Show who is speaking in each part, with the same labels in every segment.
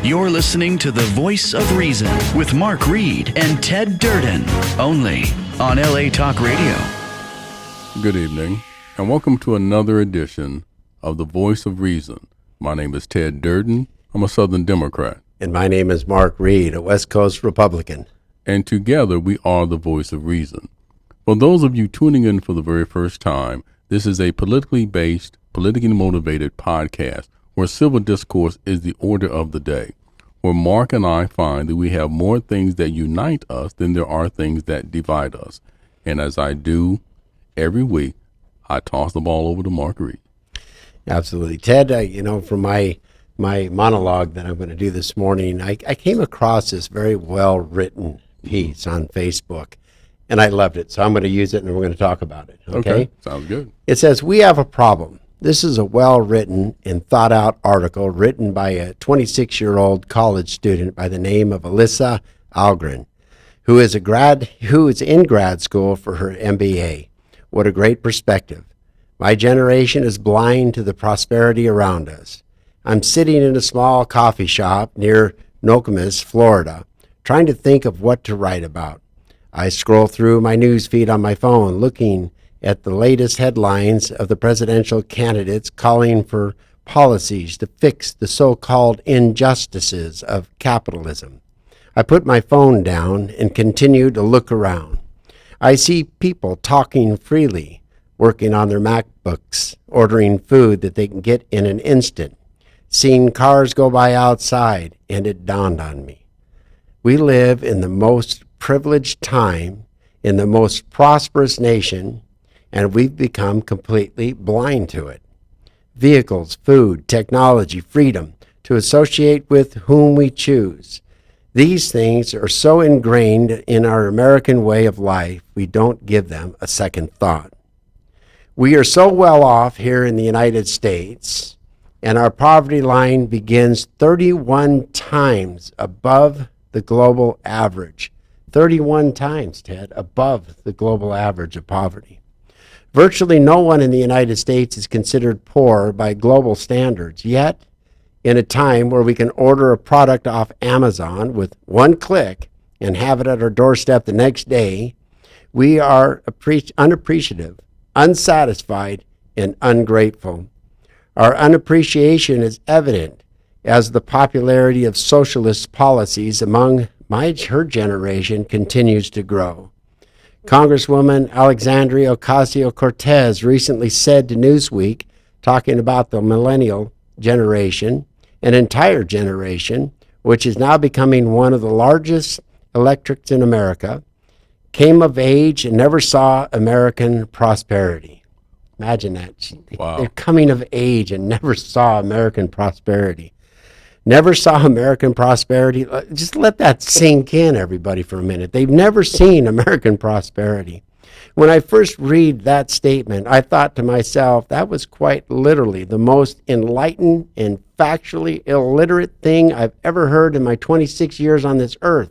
Speaker 1: You're listening to The Voice of Reason with Mark Reed and Ted Durden, only on LA Talk Radio.
Speaker 2: Good evening, and welcome to another edition of The Voice of Reason. My name is Ted Durden. I'm a Southern Democrat.
Speaker 3: And my name is Mark Reed, a West Coast Republican.
Speaker 2: And together we are The Voice of Reason. For those of you tuning in for the very first time, this is a politically based, politically motivated podcast where civil discourse is the order of the day, where Mark and I find that we have more things that unite us than there are things that divide us. And as I do every week, I toss the ball over to Mark Reed.
Speaker 3: Absolutely. Ted, from my monologue that I'm going to do this morning, I came across this very well-written piece on Facebook, and I loved it. So I'm going to use it, and we're going to talk about it. Okay?
Speaker 2: Sounds good.
Speaker 3: It says, "We have a problem." This is a well-written and thought-out article written by a 26-year-old college student by the name of Alyssa Algren, who is in grad school for her MBA. What a great perspective. My generation is blind to the prosperity around us. I'm sitting in a small coffee shop near Nokomis, Florida, trying to think of what to write about. I scroll through my news feed on my phone, looking at the latest headlines of the presidential candidates calling for policies to fix the so-called injustices of capitalism. I put my phone down and continue to look around. I see people talking freely, working on their MacBooks, ordering food that they can get in an instant, seeing cars go by outside, and it dawned on me. We live in the most privileged time, in the most prosperous nation, and we've become completely blind to it. Vehicles, food, technology, freedom to associate with whom we choose. These things are so ingrained in our American way of life, we don't give them a second thought. We are so well off here in the United States, and our poverty line begins 31 times above the global average. 31 times, Ted, above the global average of poverty. Virtually no one in the United States is considered poor by global standards, yet in a time where we can order a product off Amazon with one click and have it at our doorstep the next day, we are unappreciative, unsatisfied, and ungrateful. Our unappreciation is evident as the popularity of socialist policies among her generation continues to grow. Congresswoman Alexandria Ocasio-Cortez recently said to Newsweek, talking about the millennial generation, an entire generation, which is now becoming one of the largest electorates in America, came of age and never saw American prosperity. Imagine that.
Speaker 2: Wow.
Speaker 3: They're coming of age and never saw American prosperity. Never saw American prosperity. Just let that sink in, everybody, for a minute. They've never seen American prosperity. When I first read that statement, I thought to myself, that was quite literally the most enlightened and factually illiterate thing I've ever heard in my 26 years on this earth.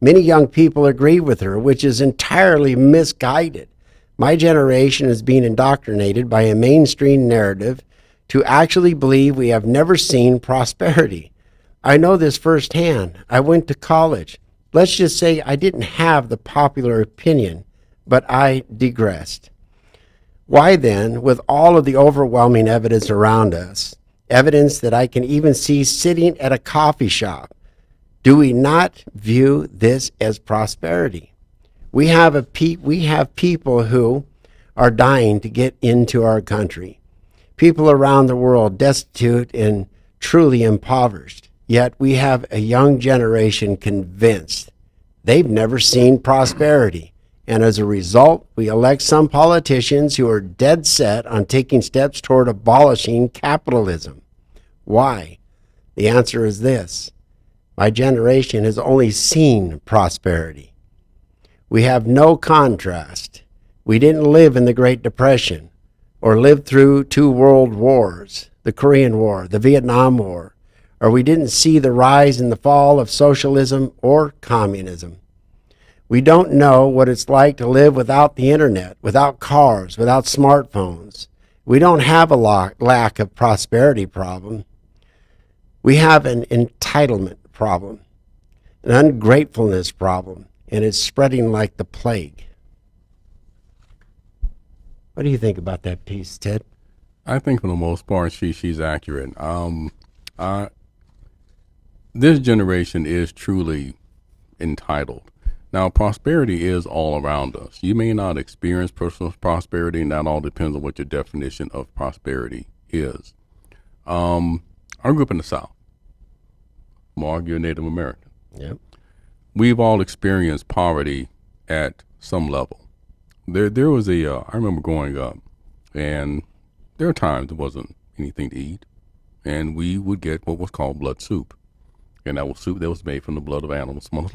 Speaker 3: Many young people agree with her, which is entirely misguided. My generation is being indoctrinated by a mainstream narrative to actually believe we have never seen prosperity. I know this firsthand. I went to college. Let's just say I didn't have the popular opinion, but I digressed. Why then, with all of the overwhelming evidence around us, evidence that I can even see sitting at a coffee shop, do we not view this as prosperity? We have people who are dying to get into our country. People around the world destitute and truly impoverished. Yet we have a young generation convinced they've never seen prosperity. And as a result, we elect some politicians who are dead set on taking steps toward abolishing capitalism. Why? The answer is this. My generation has only seen prosperity. We have no contrast. We didn't live in the Great Depression, or lived through 2 world wars, the Korean War, the Vietnam War, or we didn't see the rise and the fall of socialism or communism. We don't know what it's like to live without the internet, without cars, without smartphones. We don't have a lack of prosperity problem. We have an entitlement problem, an ungratefulness problem, and it's spreading like the plague. What do you think about that piece, Ted?
Speaker 2: I think for the most part, she's accurate. This generation is truly entitled. Now, prosperity is all around us. You may not experience personal prosperity, and that all depends on what your definition of prosperity is. I grew up in the South. Mark, you're Native American.
Speaker 3: Yep.
Speaker 2: We've all experienced poverty at some level. There was I remember growing up, and there were times there wasn't anything to eat, and we would get what was called blood soup. And that was soup that was made from the blood of animals from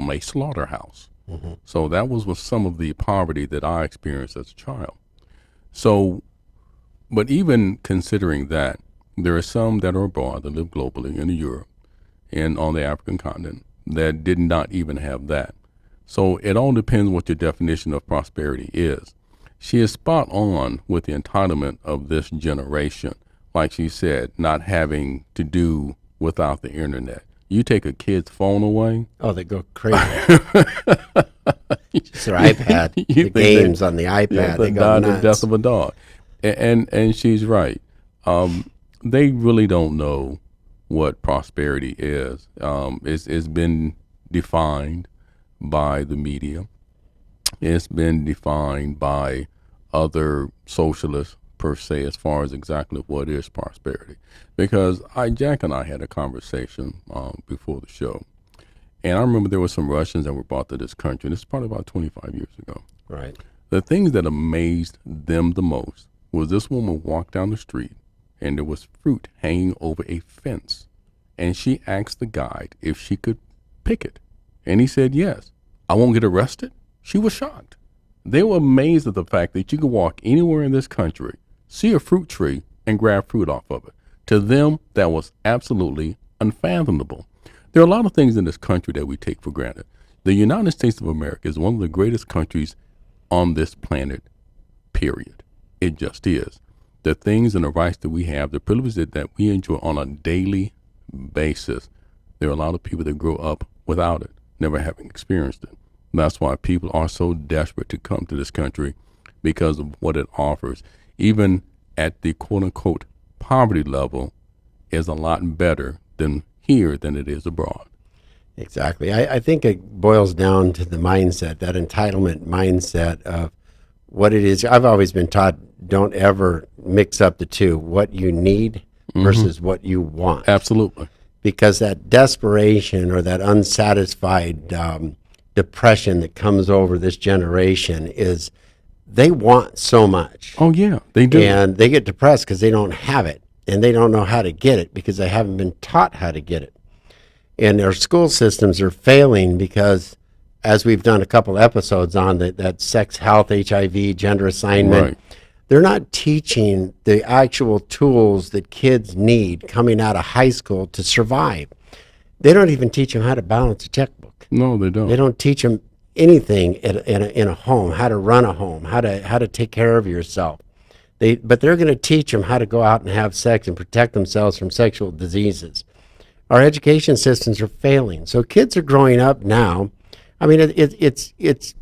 Speaker 2: a slaughterhouse. Mm-hmm. So that was some of the poverty that I experienced as a child. So, but even considering that, there are some that are abroad that live globally in Europe and on the African continent that did not even have that. So it all depends what your definition of prosperity is. She is spot on with the entitlement of this generation. Like she said, not having to do without the internet. You take a kid's phone away.
Speaker 3: Oh, they go crazy. It's their iPad. The games on the iPad.
Speaker 2: Yeah,
Speaker 3: they go nuts.
Speaker 2: The death of a dog. And she's right. They really don't know what prosperity is. It's been defined by the media. It's been defined by other socialists per se, as far as exactly what is prosperity. Because Jack and I had a conversation before the show, and I remember there were some Russians that were brought to this country, and this is probably about 25 years ago.
Speaker 3: Right.
Speaker 2: The things that amazed them the most was this woman walked down the street, and there was fruit hanging over a fence, and she asked the guide if she could pick it, and he said yes. I won't get arrested? She was shocked. They were amazed at the fact that you could walk anywhere in this country, see a fruit tree, and grab fruit off of it. To them, that was absolutely unfathomable. There are a lot of things in this country that we take for granted. The United States of America is one of the greatest countries on this planet, period. It just is. The things and the rights that we have, the privileges that we enjoy on a daily basis, there are a lot of people that grow up without it, never having experienced it. That's why people are so desperate to come to this country, because of what it offers. Even at the quote-unquote poverty level is a lot better than here than it is abroad.
Speaker 3: Exactly. I think it boils down to the mindset, that entitlement mindset of what it is. I've always been taught, don't ever mix up the two, what you need versus what you want.
Speaker 2: Absolutely.
Speaker 3: Because that desperation or that unsatisfied depression that comes over this generation is they want so much.
Speaker 2: Oh, yeah, they do.
Speaker 3: And they get depressed because they don't have it, and they don't know how to get it because they haven't been taught how to get it. And our school systems are failing because, as we've done a couple episodes on that sex, health, HIV, gender assignment,
Speaker 2: right.
Speaker 3: They're not teaching the actual tools that kids need coming out of high school to survive. They don't even teach them how to balance a checkbook.
Speaker 2: No, they don't.
Speaker 3: They don't teach them anything in a home, how to run a home, how to take care of yourself. But they're going to teach them how to go out and have sex and protect themselves from sexual diseases. Our education systems are failing. So kids are growing up now. I mean, it's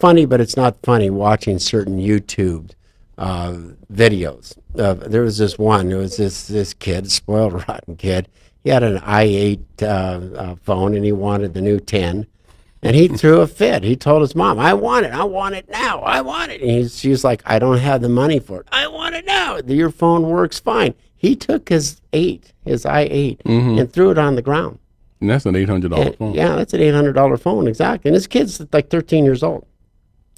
Speaker 3: funny, but it's not funny watching certain YouTube videos. There was this one. There was this kid, spoiled rotten kid. He had an i8 phone, and he wanted the new 10. And he threw a fit. He told his mom, I want it now, I want it. And she was like, I don't have the money for it. I want it now. Your phone works fine. He took his i8, and threw it on the ground.
Speaker 2: And that's an $800 phone.
Speaker 3: Yeah, that's an $800 phone, exactly. And his kid's like 13 years old.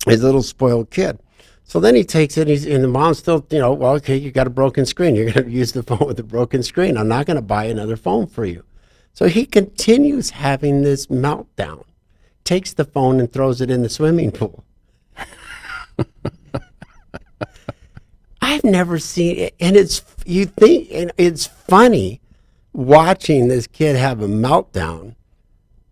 Speaker 3: He's a little spoiled kid. So then he takes it, and the mom's still, well, okay, you got a broken screen. You're going to use the phone with a broken screen. I'm not going to buy another phone for you. So he continues having this meltdown, takes the phone and throws it in the swimming pool. I've never seen it, and it's funny watching this kid have a meltdown,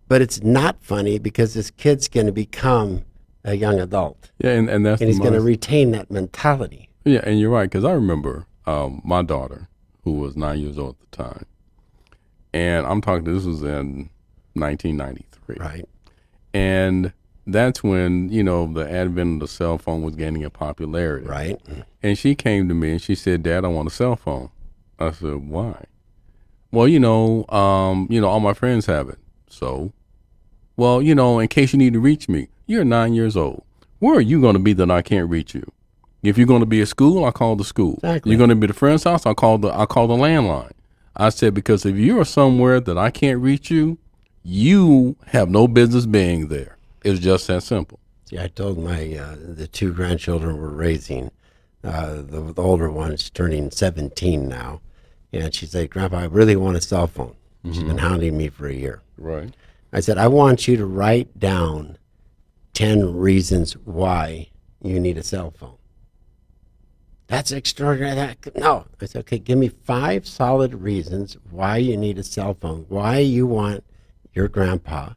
Speaker 3: but it's not funny because this kid's going to become a young adult.
Speaker 2: Yeah, and
Speaker 3: he's going to retain that mentality.
Speaker 2: Yeah, and you're right, because I remember my daughter, who was 9 years old at the time, And I'm talking, this was in 1993.
Speaker 3: Right.
Speaker 2: And that's when, the advent of the cell phone was gaining in popularity.
Speaker 3: Right.
Speaker 2: And she came to me and she said, Dad, I want a cell phone. I said, why? Well, all my friends have it. So, well, in case you need to reach me, you're 9 years old. Where are you going to be that I can't reach you? If you're going to be at school, I'll call the school.
Speaker 3: Exactly.
Speaker 2: You're going to be at a friend's house, I'll call the landline. I said, because if you're somewhere that I can't reach you, you have no business being there. It's just that simple.
Speaker 3: See, I told my the two grandchildren we're raising, the older one's turning 17 now, and she said, Grandpa, I really want a cell phone. She's been hounding me for a year.
Speaker 2: Right.
Speaker 3: I said, I want you to write down 10 reasons why you need a cell phone. That's extraordinary. No. I said, okay, give me 5 solid reasons why you need a cell phone, why you want your grandpa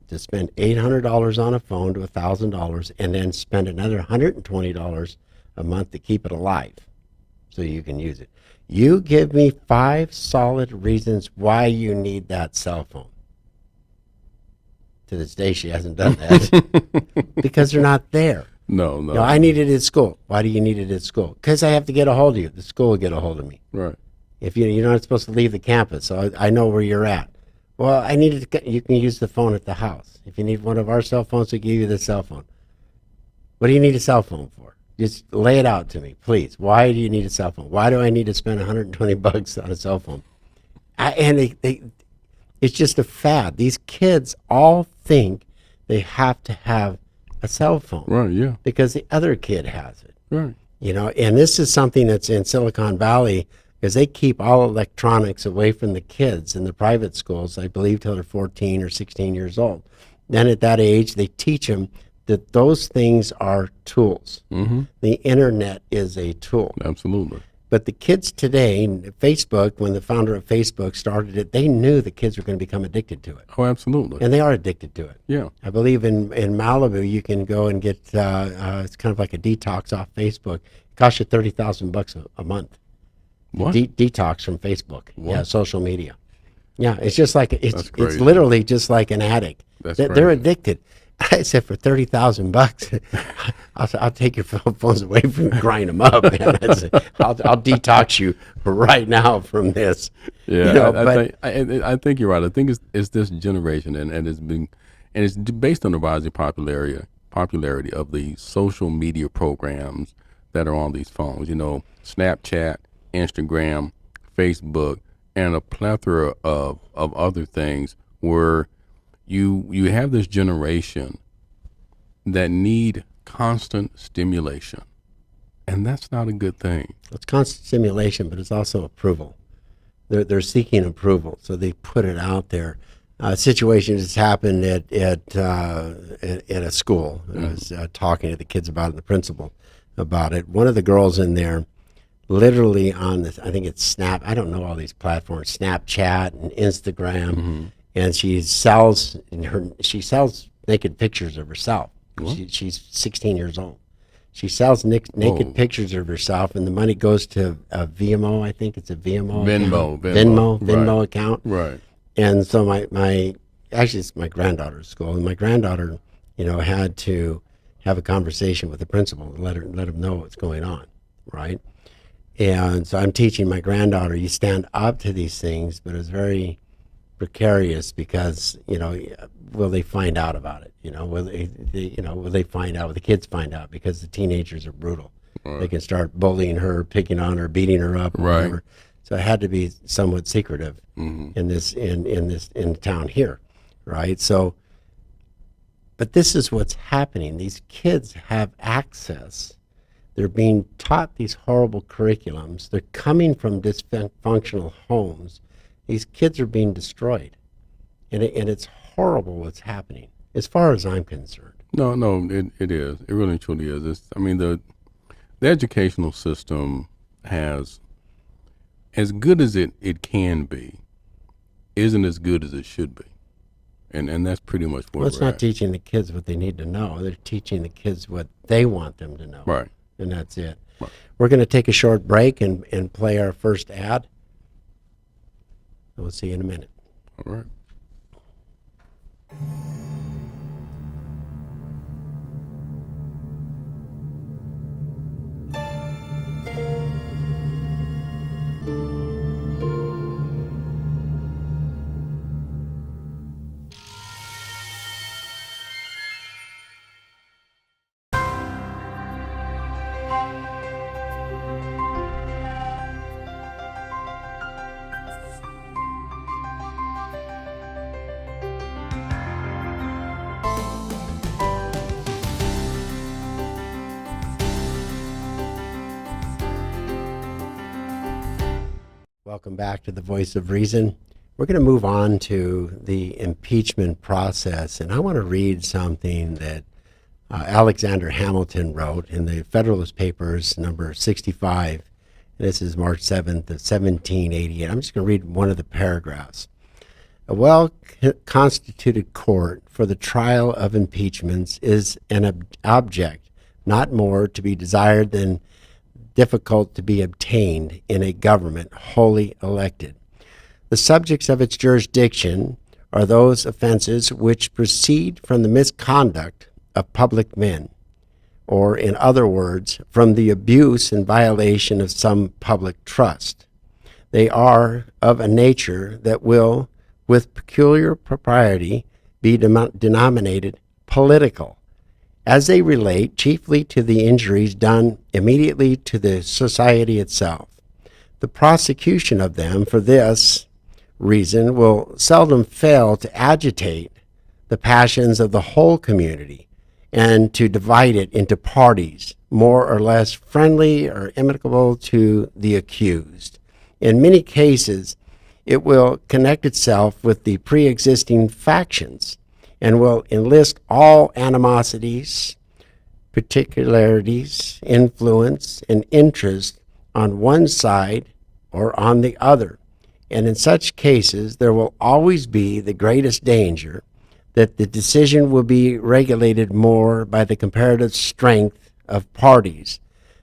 Speaker 3: to spend $800 on a phone to $1,000 and then spend another $120 a month to keep it alive so you can use it. You give me 5 solid reasons why you need that cell phone. To this day, she hasn't done that because they're not there.
Speaker 2: No.
Speaker 3: No, I need it at school. Why do you need it at school? Because I have to get a hold of you. The school will get a hold of me.
Speaker 2: Right.
Speaker 3: If you're not supposed to leave the campus, so I know where you're at. Well, I need it. You can use the phone at the house. If you need one of our cell phones, we give you the cell phone. What do you need a cell phone for? Just lay it out to me, please. Why do you need a cell phone? Why do I need to spend $120 on a cell phone? It's just a fad. These kids all think they have to have a cell phone.
Speaker 2: Right, yeah.
Speaker 3: Because the other kid has it.
Speaker 2: Right.
Speaker 3: And this is something that's in Silicon Valley because they keep all electronics away from the kids in the private schools, I believe, till they're 14 or 16 years old. Then at that age, they teach them that those things are tools. Mm-hmm. The internet is a tool.
Speaker 2: Absolutely.
Speaker 3: But the kids today, Facebook, when the founder of Facebook started it, they knew the kids were going to become addicted to it.
Speaker 2: Oh, absolutely.
Speaker 3: And they are addicted to it.
Speaker 2: Yeah.
Speaker 3: I believe in Malibu, you can go and get, it's kind of like a detox off Facebook. It costs you $30,000 a month.
Speaker 2: What?
Speaker 3: Detox from Facebook.
Speaker 2: What?
Speaker 3: Yeah, social media. Yeah, it's just like, it's literally just like an addict.
Speaker 2: That's
Speaker 3: They're addicted. I said, for $30,000, I'll take your phones away from you, grind them up, man. I'll detox you right now from this.
Speaker 2: Yeah, I think you're right. I think it's this generation, and it's based on the rising popularity of the social media programs that are on these phones. Snapchat, Instagram, Facebook, and a plethora of other things where you have this generation that need constant stimulation, and that's not a good thing.
Speaker 3: It's constant stimulation, but it's also approval. They're seeking approval, so they put it out there. Situation has happened at a school. Mm-hmm. I was talking to the kids about it, the principal about it. One of the girls in there, literally on this, I think it's Snap. I don't know all these platforms, Snapchat and Instagram. Mm-hmm. And she sells naked pictures of herself. She's 16 years old. She sells naked pictures of herself, and the money goes to a VMO. I think it's a Venmo account. Right. And so actually it's my granddaughter's school, and my granddaughter, had to have a conversation with the principal and let him know what's going on, right? And so I'm teaching my granddaughter, you stand up to these things, but it's very precarious because will they find out about it? Will they find out? Will the kids find out? Because the teenagers are brutal. Right. They can start bullying her, picking on her, beating her up, or whatever. So it had to be somewhat secretive in town here, right? So, but this is what's happening. These kids have access. They're being taught these horrible curriculums. They're coming from dysfunctional homes. These kids are being destroyed, and it's horrible what's happening, as far as I'm concerned.
Speaker 2: No, it is. It really truly is. The educational system has, as good as it can be, isn't as good as it should be, and that's pretty much where
Speaker 3: it's not teaching the kids what they need to know. They're teaching the kids what they want them to know,
Speaker 2: right?
Speaker 3: And that's it. Right.
Speaker 2: We're
Speaker 3: We're going to take a short break and play our first ad. We'll see you in a minute.
Speaker 2: All right.
Speaker 3: Welcome back to the Voice of Reason. We're going to move on to the impeachment process, and I want to read something that Alexander Hamilton wrote in the Federalist Papers, number 65. And this is March 7th of 1788. I'm just going to read one of the paragraphs. A well-constituted court for the trial of impeachments is an object not more to be desired than difficult to be obtained in a government wholly elected. The subjects of its jurisdiction are those offenses which proceed from the misconduct of public men, or in other words, from the abuse and violation of some public trust. They are of a nature that will, with peculiar propriety, be denominated political, as they relate chiefly to the injuries done immediately to the society itself. The prosecution of them for this reason will seldom fail to agitate the passions of the whole community and to divide it into parties more or less friendly or amicable to the accused. In many cases, it will connect itself with the pre-existing factions and will enlist all animosities, particularities, influence, and interest on one side or on the other. And in such cases, there will always be the greatest danger that the decision will be regulated more by the comparative strength of parties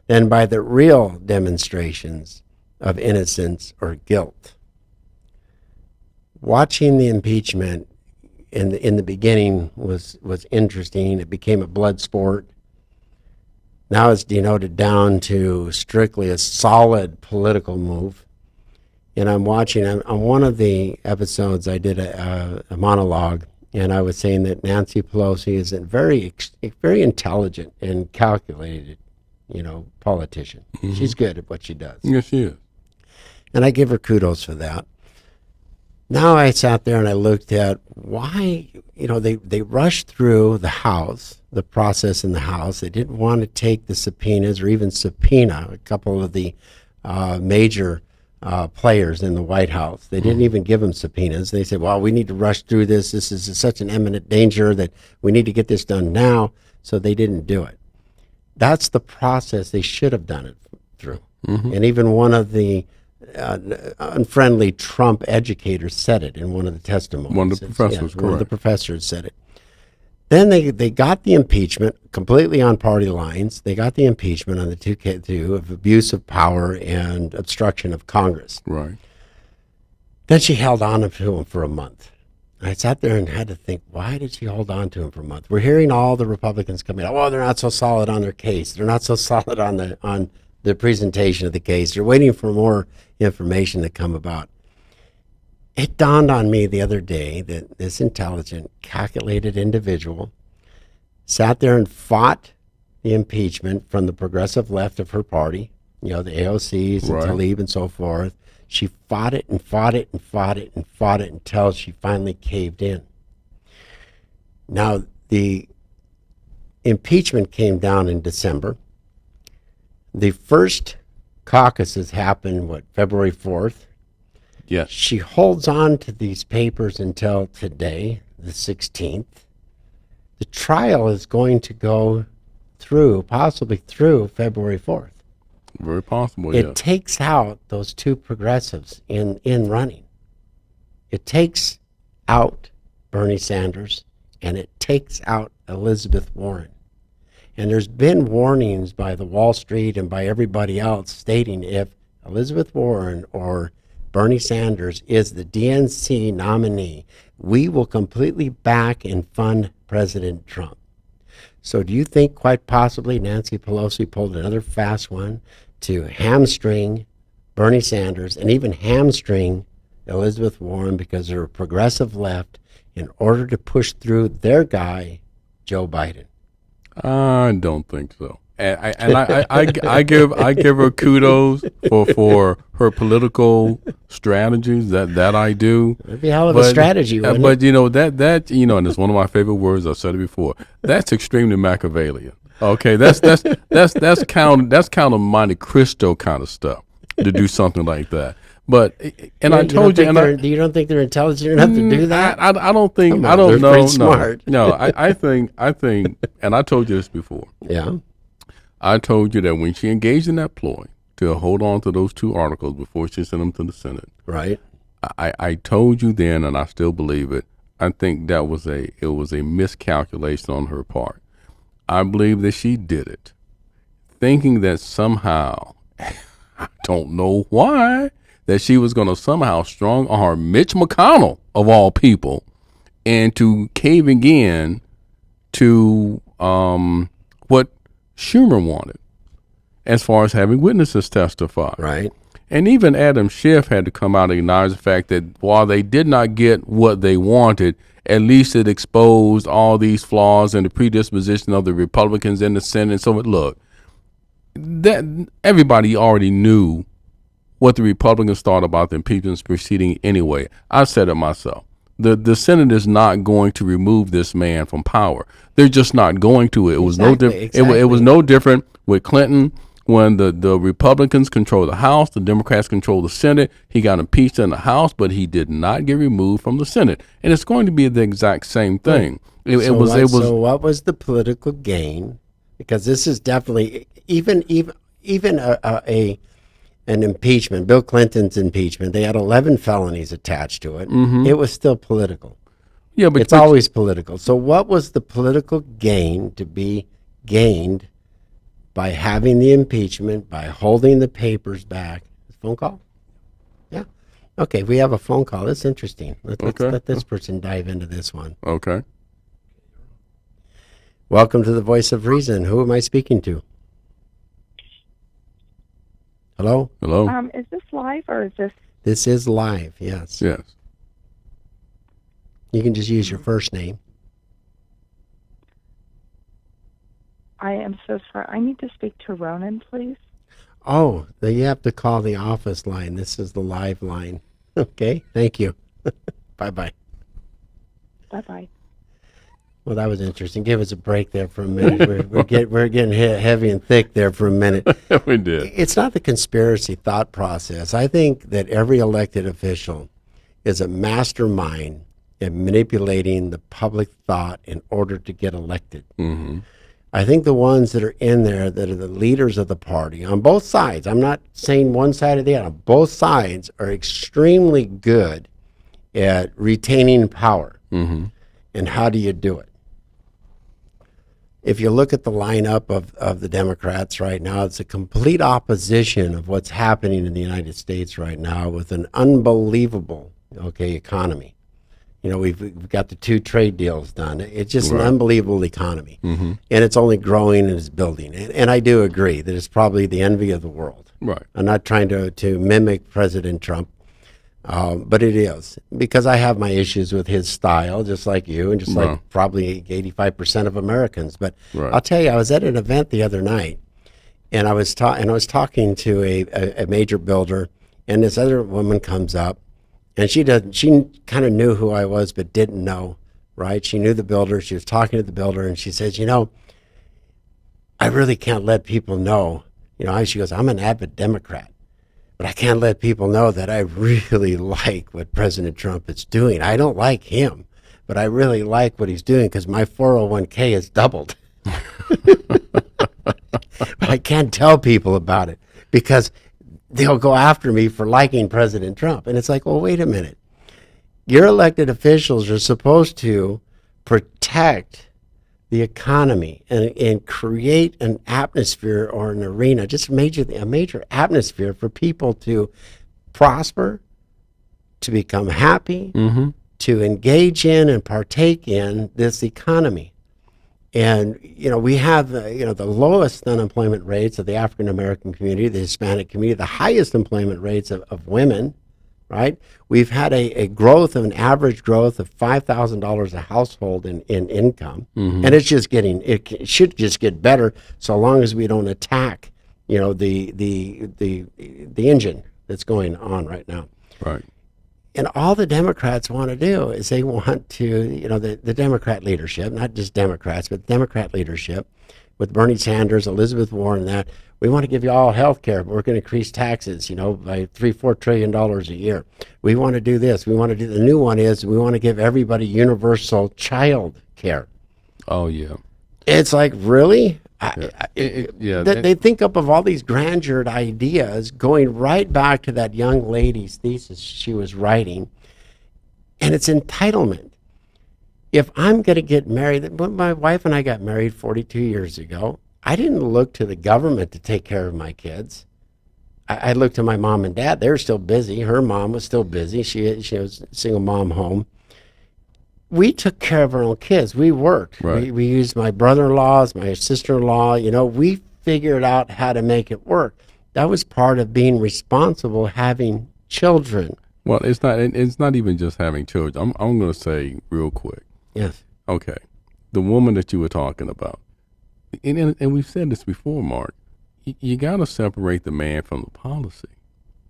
Speaker 3: than by the real demonstrations of innocence or guilt. Watching the impeachment in the beginning was interesting. It became a blood sport. Now it's denoted down to strictly a solid political move. And I'm watching, on one of the episodes, I did a monologue, and I was saying that Nancy Pelosi is a very intelligent and calculated, politician. Mm-hmm. She's good at what she does.
Speaker 2: Yes, she is.
Speaker 3: And I give her kudos for that. Now I sat there and I looked at why, they rushed through the House, the process in the House. They didn't want to take the subpoenas or even subpoena a couple of the major players in the White House. They didn't even give them subpoenas. They said, well, we need to rush through this. This is such an imminent danger that we need to get this done now. So they didn't do it. That's the process they should have done it through. Mm-hmm. And even one of the unfriendly Trump educators said it in one of the testimonies.
Speaker 2: One of the professors,
Speaker 3: correct. One of the professors said it. Then they got the impeachment completely on party lines. They got the impeachment on the two of abuse of power and obstruction of Congress.
Speaker 2: Right.
Speaker 3: Then she held on to him for a month. I sat there and had to think, why did she hold on to him for a month? We're hearing all the Republicans coming out, they're not so solid on their case. They're not so solid on the presentation of the case. They're waiting for more information to come about. It dawned on me the other day that this intelligent, calculated individual sat there and fought the impeachment from the progressive left of her party, the AOCs and Tlaib and so forth. She fought it and fought it and fought it and fought it until she finally caved in. Now, the impeachment came down in December. The first caucuses happened, February 4th?
Speaker 2: Yes.
Speaker 3: She holds on to these papers until today, the 16th. The trial is going to go possibly through February 4th.
Speaker 2: Very possible,
Speaker 3: It takes out those two progressives in running. It takes out Bernie Sanders, and it takes out Elizabeth Warren. And there's been warnings by the Wall Street and by everybody else stating if Elizabeth Warren or Bernie Sanders is the DNC nominee, we will completely back and fund President Trump. So do you think quite possibly Nancy Pelosi pulled another fast one to hamstring Bernie Sanders and even hamstring Elizabeth Warren because they're a progressive left in order to push through their guy, Joe Biden?
Speaker 2: I don't think so. And I give her kudos for her political strategies that I do.
Speaker 3: That'd be a hell of a strategy, wouldn't
Speaker 2: but
Speaker 3: it?
Speaker 2: you know that and it's one of my favorite words. I've said it before. That's extremely Machiavellian. Okay, that's kind of Monte Cristo kind of stuff to do something like that. But I told you,
Speaker 3: you don't think they're intelligent enough to do that?
Speaker 2: I don't think.
Speaker 3: Come on,
Speaker 2: I don't
Speaker 3: they're
Speaker 2: know.
Speaker 3: pretty smart.
Speaker 2: No, I think, and I told you this before.
Speaker 3: Yeah.
Speaker 2: I told you that when she engaged in that ploy to hold on to those 2 articles before she sent them to the Senate,
Speaker 3: Right.
Speaker 2: I told you then, and I still believe it. I think it was a miscalculation on her part. I believe that she did it, thinking that somehow, I don't know why, that she was going to somehow strong arm Mitch McConnell of all people into caving in to what Schumer wanted, as far as having witnesses testify.
Speaker 3: Right.
Speaker 2: And even Adam Schiff had to come out and acknowledge the fact that while they did not get what they wanted, at least it exposed all these flaws and the predisposition of the Republicans in the Senate. So look, that everybody already knew what the Republicans thought about the impeachment proceeding anyway. I said it myself. The Senate is not going to remove this man from power. They're just not going to. It was no different. It was no different with Clinton when the Republicans control the House, the Democrats control the Senate. He got impeached in the House, but he did not get removed from the Senate. And it's going to be the exact same thing.
Speaker 3: So what was the political gain? Because this is definitely even an impeachment, Bill Clinton's impeachment, they had 11 felonies attached to it.
Speaker 2: Mm-hmm.
Speaker 3: It was still political.
Speaker 2: Yeah, but
Speaker 3: it's always political. So what was the political gain to be gained by having the impeachment, by holding the papers back? Phone call? Yeah. Okay, we have a phone call. That's interesting. Let's let this person dive into this one.
Speaker 2: Okay.
Speaker 3: Welcome to the Voice of Reason. Who am I speaking to? Hello?
Speaker 2: Hello?
Speaker 4: Is this live or is this?
Speaker 3: This is live, yes.
Speaker 2: Yes.
Speaker 3: You can just use your first name.
Speaker 4: I am so sorry. I need to speak to Ronan, please.
Speaker 3: Oh, then you have to call the office line. This is the live line. Okay, thank you. Bye-bye.
Speaker 4: Bye-bye.
Speaker 3: Well, that was interesting. Give us a break there for a minute. We're getting heavy and thick there for a minute.
Speaker 2: We did.
Speaker 3: It's not the conspiracy thought process. I think that every elected official is a mastermind in manipulating the public thought in order to get elected.
Speaker 2: Mm-hmm.
Speaker 3: I think the ones that are in there that are the leaders of the party on both sides, I'm not saying one side or the other, on both sides are extremely good at retaining power.
Speaker 2: Mm-hmm.
Speaker 3: And how do you do it? If you look at the lineup of the Democrats right now, it's a complete opposition of what's happening in the United States right now with an unbelievable, economy. You know, we've got the 2 trade deals done. It's just an unbelievable economy. Mm-hmm. And it's only growing and it's building. And I do agree that it's probably the envy of the world.
Speaker 2: Right.
Speaker 3: I'm not trying to mimic President Trump. But it is, because I have my issues with his style, just like you, and just like probably 85% of Americans. But I'll tell you, I was at an event the other night, and I was talking to a major builder, and this other woman comes up, and she kind of knew who I was, but didn't know, right? She knew the builder. She was talking to the builder, and she says, I really can't let people know. She goes, I'm an avid Democrat. But I can't let people know that I really like what President Trump is doing. I don't like him, but I really like what he's doing because my 401k has doubled. But I can't tell people about it because they'll go after me for liking President Trump. And it's like, well, wait a minute. Your elected officials are supposed to protect the economy and create an atmosphere or an arena, just a major atmosphere for people to prosper, to become happy,
Speaker 2: Mm-hmm.
Speaker 3: to engage in and partake in this economy. And, we have, the lowest unemployment rates of the African American community, the Hispanic community, the highest employment rates of women, right? We've had a growth of an average growth of $5,000 a household in income.
Speaker 2: Mm-hmm.
Speaker 3: And it should just get better so long as we don't attack, the engine that's going on right now.
Speaker 2: Right.
Speaker 3: And all the Democrats want to do is they want to, the Democrat leadership, not just Democrats, but Democrat leadership with Bernie Sanders, Elizabeth Warren, that we want to give you all health care, but we're going to increase taxes, by $3-4 trillion a year. We want to do this. We want to do, the new one is we want to give everybody universal child care.
Speaker 2: Oh, yeah.
Speaker 3: It's like, really?
Speaker 2: They
Speaker 3: They think up of all these grandeur ideas, going right back to that young lady's thesis she was writing, and it's entitlement. If I'm going to get married, when my wife and I got married 42 years ago, I didn't look to the government to take care of my kids. I looked to my mom and dad. They were still busy. Her mom was still busy. She was a single mom home. We took care of our own kids. We worked.
Speaker 2: Right.
Speaker 3: We used my brother-in-laws, my sister-in-law. We figured out how to make it work. That was part of being responsible, having children.
Speaker 2: Well, it's not even just having children. I'm going to say real quick.
Speaker 3: Yes.
Speaker 2: Okay. The woman that you were talking about, and we've said this before, Mark, you got to separate the man from the policy.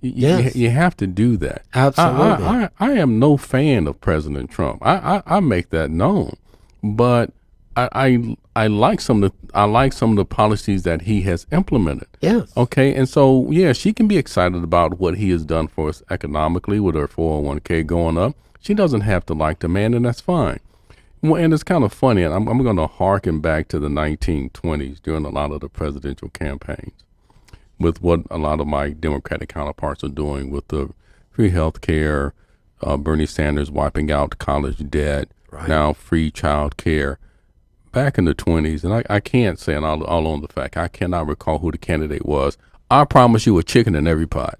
Speaker 3: Yes.
Speaker 2: You have to do that.
Speaker 3: Absolutely.
Speaker 2: I am no fan of President Trump. I make that known, but I like some of the policies that he has implemented.
Speaker 3: Yes.
Speaker 2: Okay, and so she can be excited about what he has done for us economically with her 401k going up. She doesn't have to like the man, and that's fine. Well, and it's kind of funny, and I'm going to harken back to the 1920s during a lot of the presidential campaigns, with what a lot of my Democratic counterparts are doing with the free health care, Bernie Sanders wiping out college debt,
Speaker 3: Right.
Speaker 2: now free child care. Back in the 20s, and I can't say, and I'll own the fact, I cannot recall who the candidate was. I promise you a chicken in every pot.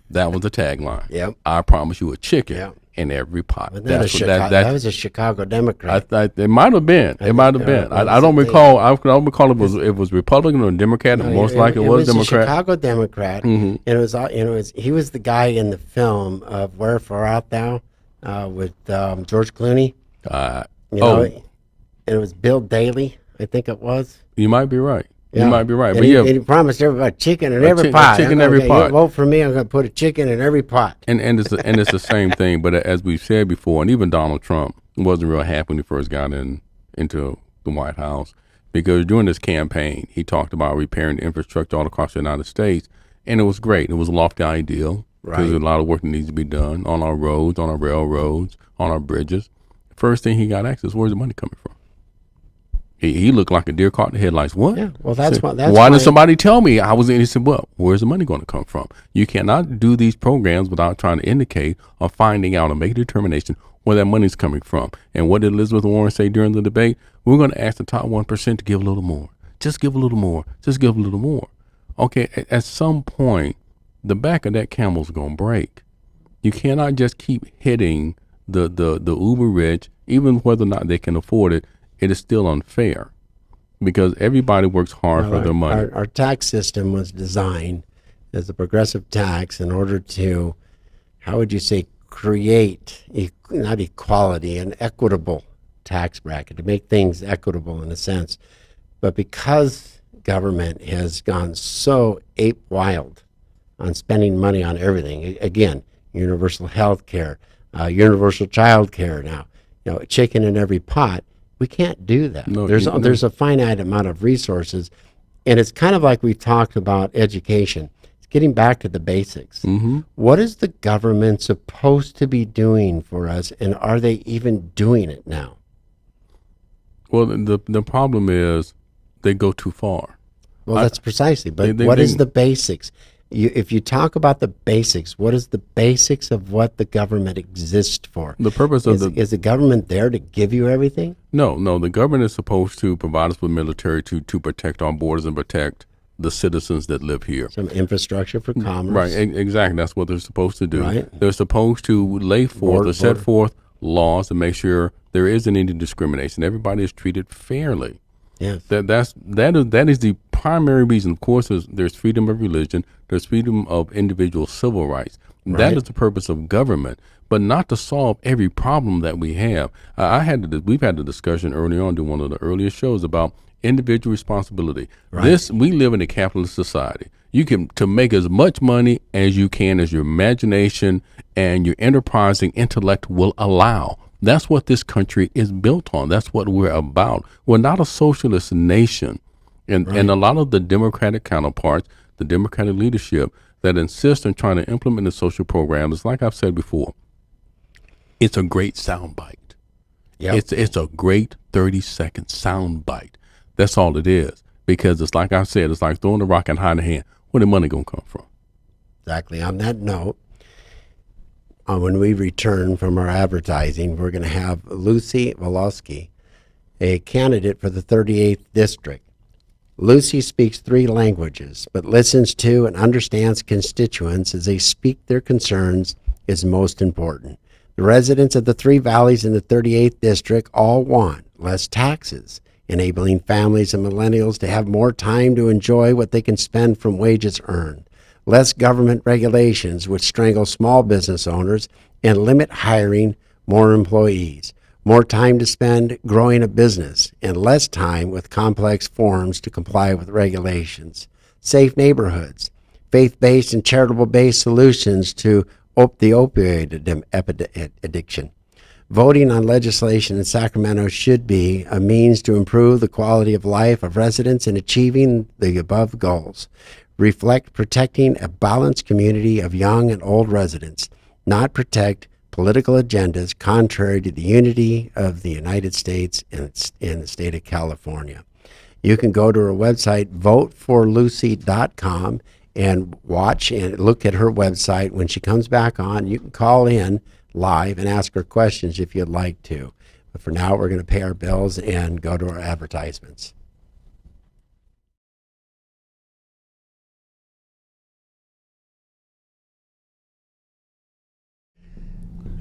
Speaker 2: That was the tagline.
Speaker 3: Yep.
Speaker 2: I promise you a chicken
Speaker 3: Yep.
Speaker 2: in every pot.
Speaker 3: Wasn't that was a Chicago Democrat.
Speaker 2: It might have been. It might have been. I don't recall. I don't recall if it was Republican or Democrat.
Speaker 3: No,
Speaker 2: most likely it was Democrat.
Speaker 3: A Chicago Democrat,
Speaker 2: Mhm.
Speaker 3: and he was the guy in the film of Wherefore Art Thou with George Clooney. And it was Bill Daley, I think it was.
Speaker 2: You might be right.
Speaker 3: Yeah.
Speaker 2: You might be right.
Speaker 3: And
Speaker 2: But
Speaker 3: and he promised everybody chicken in every pot.
Speaker 2: Chicken in every pot.
Speaker 3: You vote for me, I'm going to put a chicken in every pot.
Speaker 2: And it's the same thing. But as we've said before, and even Donald Trump wasn't real happy when he first got into the White House, because during this campaign he talked about repairing the infrastructure all across the United States, and it was great. It was a lofty ideal.
Speaker 3: Right.
Speaker 2: There's a lot of work that needs to be done on our roads, on our railroads, on our bridges. First thing he got asked is, where's the money coming from? He looked like a deer caught in the headlights. What?
Speaker 3: Yeah, well, that's why.
Speaker 2: Why didn't somebody tell me I was in? He said, well, where's the money going to come from? You cannot do these programs without trying to indicate or finding out or make a determination where that money's coming from. And what did Elizabeth Warren say during the debate? We're going to ask the top 1% to give a little more. Just give a little more. Just give a little more. Okay, at some point, the back of that camel's going to break. You cannot just keep hitting the uber rich, even whether or not they can afford it. It is still unfair because everybody works hard for their money.
Speaker 3: Our tax system was designed as a progressive tax in order to, how would you say, create, not equality, an equitable tax bracket, to make things equitable in a sense. But because government has gone so ape wild on spending money on everything, again, universal health care, universal child care now, chicken in every pot, we can't do that.
Speaker 2: No,
Speaker 3: there's a finite amount of resources, and it's kind of like we talked about education. It's getting back to the basics.
Speaker 2: Mm-hmm.
Speaker 3: What is the government supposed to be doing for us, and are they even doing it now?
Speaker 2: Well, the problem is they go too far.
Speaker 3: Well, that's precisely. But
Speaker 2: they-
Speaker 3: what is
Speaker 2: they-
Speaker 3: the basics? If you talk about the basics, what is the basics of what the government exists for?
Speaker 2: The purpose of
Speaker 3: Is the government there to give you everything?
Speaker 2: No. The government is supposed to provide us with military to protect our borders and protect the citizens that live here.
Speaker 3: Some infrastructure for commerce.
Speaker 2: Right, exactly. That's what they're supposed to do.
Speaker 3: Right.
Speaker 2: They're supposed to lay forth or set forth laws to make sure there isn't any discrimination. Everybody is treated fairly.
Speaker 3: Yes.
Speaker 2: That is the primary reason. Of course, there's freedom of religion. There's freedom of individual civil rights.
Speaker 3: Right.
Speaker 2: That is the purpose of government, but not to solve every problem that we have. We've had the discussion early on during one of the earliest shows about individual responsibility.
Speaker 3: Right.
Speaker 2: We live in a capitalist society. You can to make as much money as you can, as your imagination and your enterprising intellect will allow. That's what this country is built on. That's what we're about. We're not a socialist nation. And a lot of the Democratic counterparts, the Democratic leadership that insist on trying to implement the social programs, like I've said before, it's a great soundbite.
Speaker 3: Yep.
Speaker 2: It's a great 30-second soundbite. That's all it is. Because it's like I said, it's like throwing a rock and hiding a hand. Where the money going to come from?
Speaker 3: Exactly. On that note, when we return from our advertising, we're going to have Lucie Volotzky, a candidate for the 38th District. Lucie speaks 3 languages, but listens to and understands constituents as they speak their concerns is most important. The residents of the 3 valleys in the 38th District all want less taxes, enabling families and millennials to have more time to enjoy what they can spend from wages earned, less government regulations which strangle small business owners and limit hiring more employees, more time to spend growing a business, and less time with complex forms to comply with regulations, safe neighborhoods, faith-based and charitable-based solutions to the opioid addiction. Voting on legislation in Sacramento should be a means to improve the quality of life of residents in achieving the above goals. Reflect protecting a balanced community of young and old residents, not protect political agendas contrary to the unity of the United States and the state of California. You can go to her website, voteforlucie.com, and watch and look at her website. When she comes back on, you can call in live and ask her questions if you'd like to. But for now, we're going to pay our bills and go to our advertisements.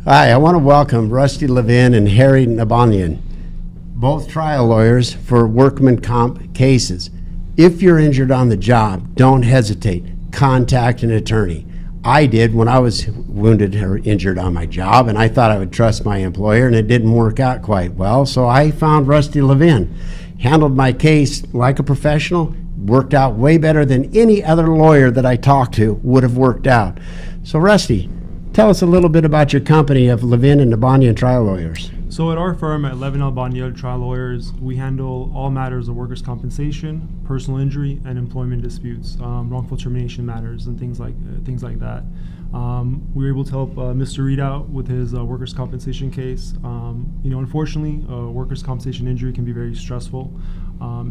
Speaker 3: Hi, I want to welcome Rusty Levin and Harry Nabanian, both trial lawyers for workman comp cases. If you're injured on the job, don't hesitate. Contact an attorney. I did when I was wounded or injured on my job, and I thought I would trust my employer, and it didn't work out quite well. So I found Rusty Levin, handled my case like a professional, worked out way better than any other lawyer that I talked to would have worked out. So Rusty, tell us a little bit about your company of Levin and Nabanian Trial Lawyers.
Speaker 5: So at our firm at Levin Albania Trial Lawyers, we handle all matters of workers' compensation, personal injury, and employment disputes, wrongful termination matters, and things like that. We were able to help Mr. Reed out with his workers' compensation case. Unfortunately, workers' compensation injury can be very stressful,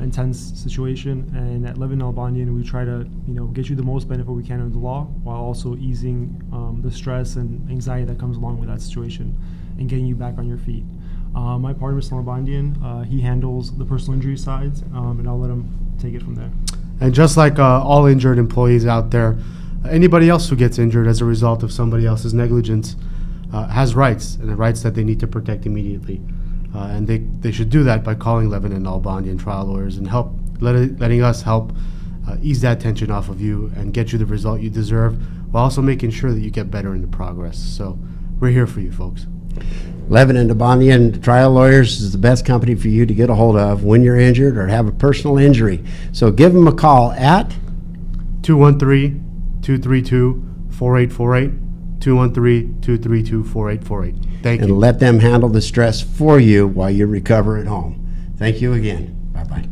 Speaker 5: intense situation. And at Levin Albanian, we try to get you the most benefit we can of the law, while also easing the stress and anxiety that comes along with that situation, and getting you back on your feet. My partner, Mr. Albanian, he handles the personal injury sides, and I'll let him take it from there.
Speaker 6: And just like all injured employees out there, anybody else who gets injured as a result of somebody else's negligence has rights, and the rights that they need to protect immediately. And they should do that by calling Levin and Albanian Trial Lawyers and letting us help ease that tension off of you and get you the result you deserve, while also making sure that you get better in the progress. So we're here for you, folks.
Speaker 3: Levin and Nabanian Trial Lawyers is the best company for you to get a hold of when you're injured or have a personal injury. So give them a call at
Speaker 6: 213-232-4848, 213-232-4848. Thank you.
Speaker 3: and let them handle the stress for you while you recover at home. Thank you again. Bye-bye.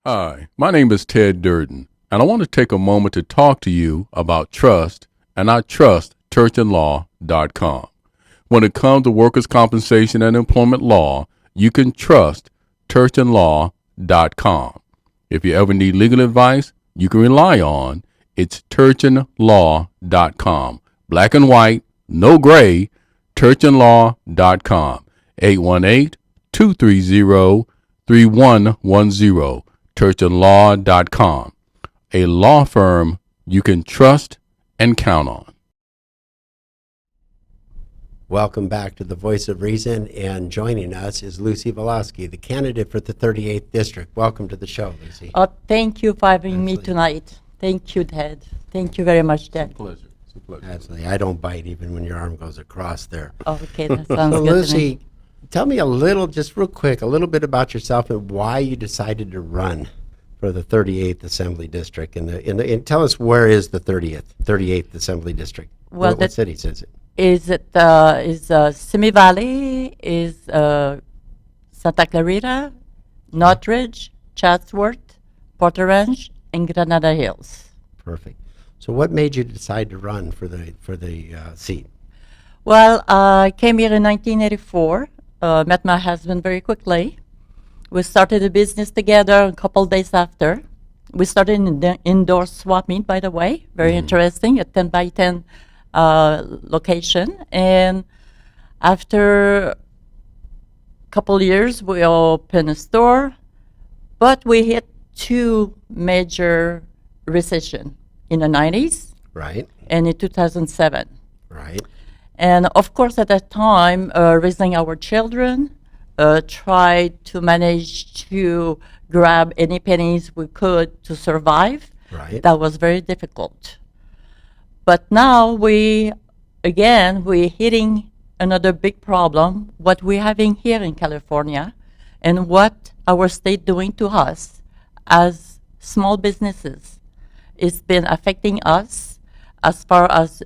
Speaker 2: Hi, my name is Ted Durden, and I want to take a moment to talk to you about trust, and I trust churchandlaw.com. When it comes to workers' compensation and employment law, you can trust churchandlaw.com. If you ever need legal advice you can rely on, it's churchandlaw.com. Black and white, no gray, churchandlaw.com. 818-230-3110. churchandlaw.com, a law firm you can trust and count on.
Speaker 3: Welcome back to the Voice of Reason, and joining us is Lucie Volotzky, the candidate for the 38th District. Welcome to the show, Lucie.
Speaker 7: Oh, thank you for having me
Speaker 3: Absolutely.
Speaker 7: tonight. Thank you, Ted. Thank you very much, Ted.
Speaker 2: Pleasure. It's a pleasure.
Speaker 3: Absolutely. I don't bite even when your arm goes across there.
Speaker 7: Okay, that sounds
Speaker 3: So,
Speaker 7: good to me.
Speaker 3: Lucie, tell me a little, just real quick, a little bit about yourself and why you decided to run for the 38th Assembly District. And tell us, where is the 38th Assembly District?
Speaker 7: Well,
Speaker 3: what
Speaker 7: that-
Speaker 3: city is it?
Speaker 7: Is Simi Valley, is Santa Clarita, Northridge, Chatsworth, Porter Ranch, and Granada Hills.
Speaker 3: Perfect. So what made you decide to run for the seat?
Speaker 7: Well, I came here in 1984, met my husband very quickly. We started a business together a couple days after. We started in the indoor swap meet, by the way, very interesting, a 10 by 10 location. And after a couple years, we opened a store, but we hit two major recession in the 90s
Speaker 3: Right,
Speaker 7: and in 2007.
Speaker 3: right.
Speaker 7: And of course, at that time, raising our children, tried to manage to grab any pennies we could to survive.
Speaker 3: Right.
Speaker 7: That was very difficult. But now we're hitting another big problem, what we're having here in California, and what our state doing to us as small businesses. It's been affecting us as far as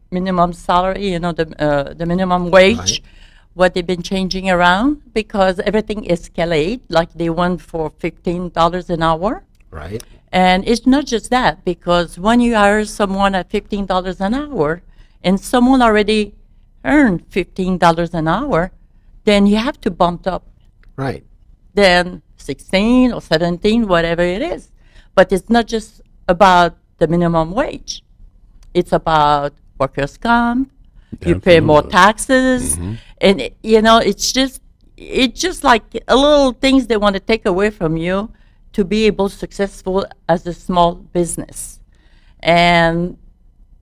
Speaker 7: minimum salary, the minimum wage,
Speaker 3: Right.
Speaker 7: what they've been changing around because everything escalate, like they went for $15 an hour.
Speaker 3: Right.
Speaker 7: And it's not just that, because when you hire someone at $15 an hour and someone already earned $15 an hour, then you have to bump up
Speaker 3: Right.
Speaker 7: then 16 or 17, whatever it is. But it's not just about the minimum wage. It's about workers' comp. You pay more
Speaker 2: Absolutely.
Speaker 7: taxes, and it's just like a little things they want to take away from you to be able successful as a small business, and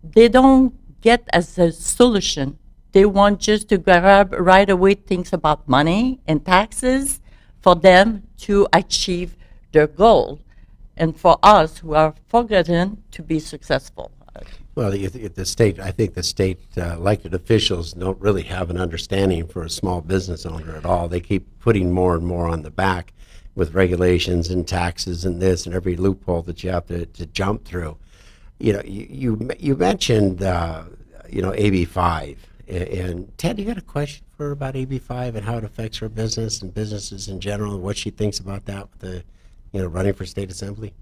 Speaker 7: they don't get as a solution. They want just to grab right away things about money and taxes for them to achieve their goal, and for us who are forgotten to be successful.
Speaker 3: Well, the state, I think the state elected officials don't really have an understanding for a small business owner at all. They keep putting more and more on the back with regulations and taxes and this and every loophole that you have to jump through. You mentioned AB 5, and Ted, you got a question for her about AB 5 and how it affects her business and businesses in general, and what she thinks about that with the running for state assembly.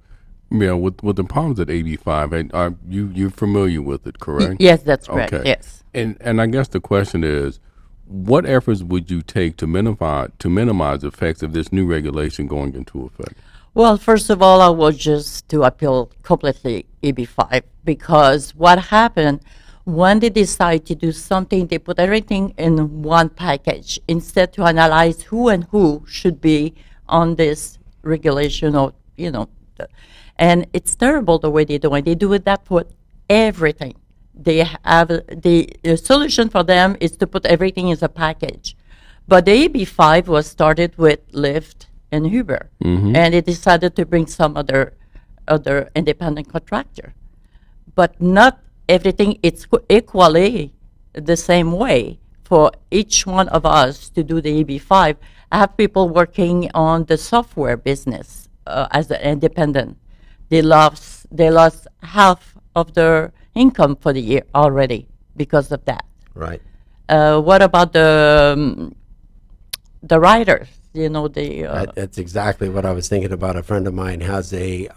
Speaker 2: Yeah, with the problems at AB 5, you're familiar with it, correct?
Speaker 7: Yes, that's correct.
Speaker 2: Okay.
Speaker 7: Yes.
Speaker 2: And I guess the question is, what efforts would you take to minimize the effects of this new regulation going into effect?
Speaker 7: Well, first of all, I was just to appeal completely AB5 because what happened when they decide to do something, they put everything in one package instead to analyze who should be on this regulation or and it's terrible the way they do it. They do it that for everything. They have the solution for them is to put everything as a package. But the AB5 was started with Lyft and Uber, and they decided to bring some other independent contractor. But not everything, it's equally the same way for each one of us to do the AB5. I have people working on the software business as an independent. They lost half of their income for the year already because of that.
Speaker 3: Right.
Speaker 7: What about the writers?
Speaker 3: That's exactly what I was thinking about. A friend of mine has a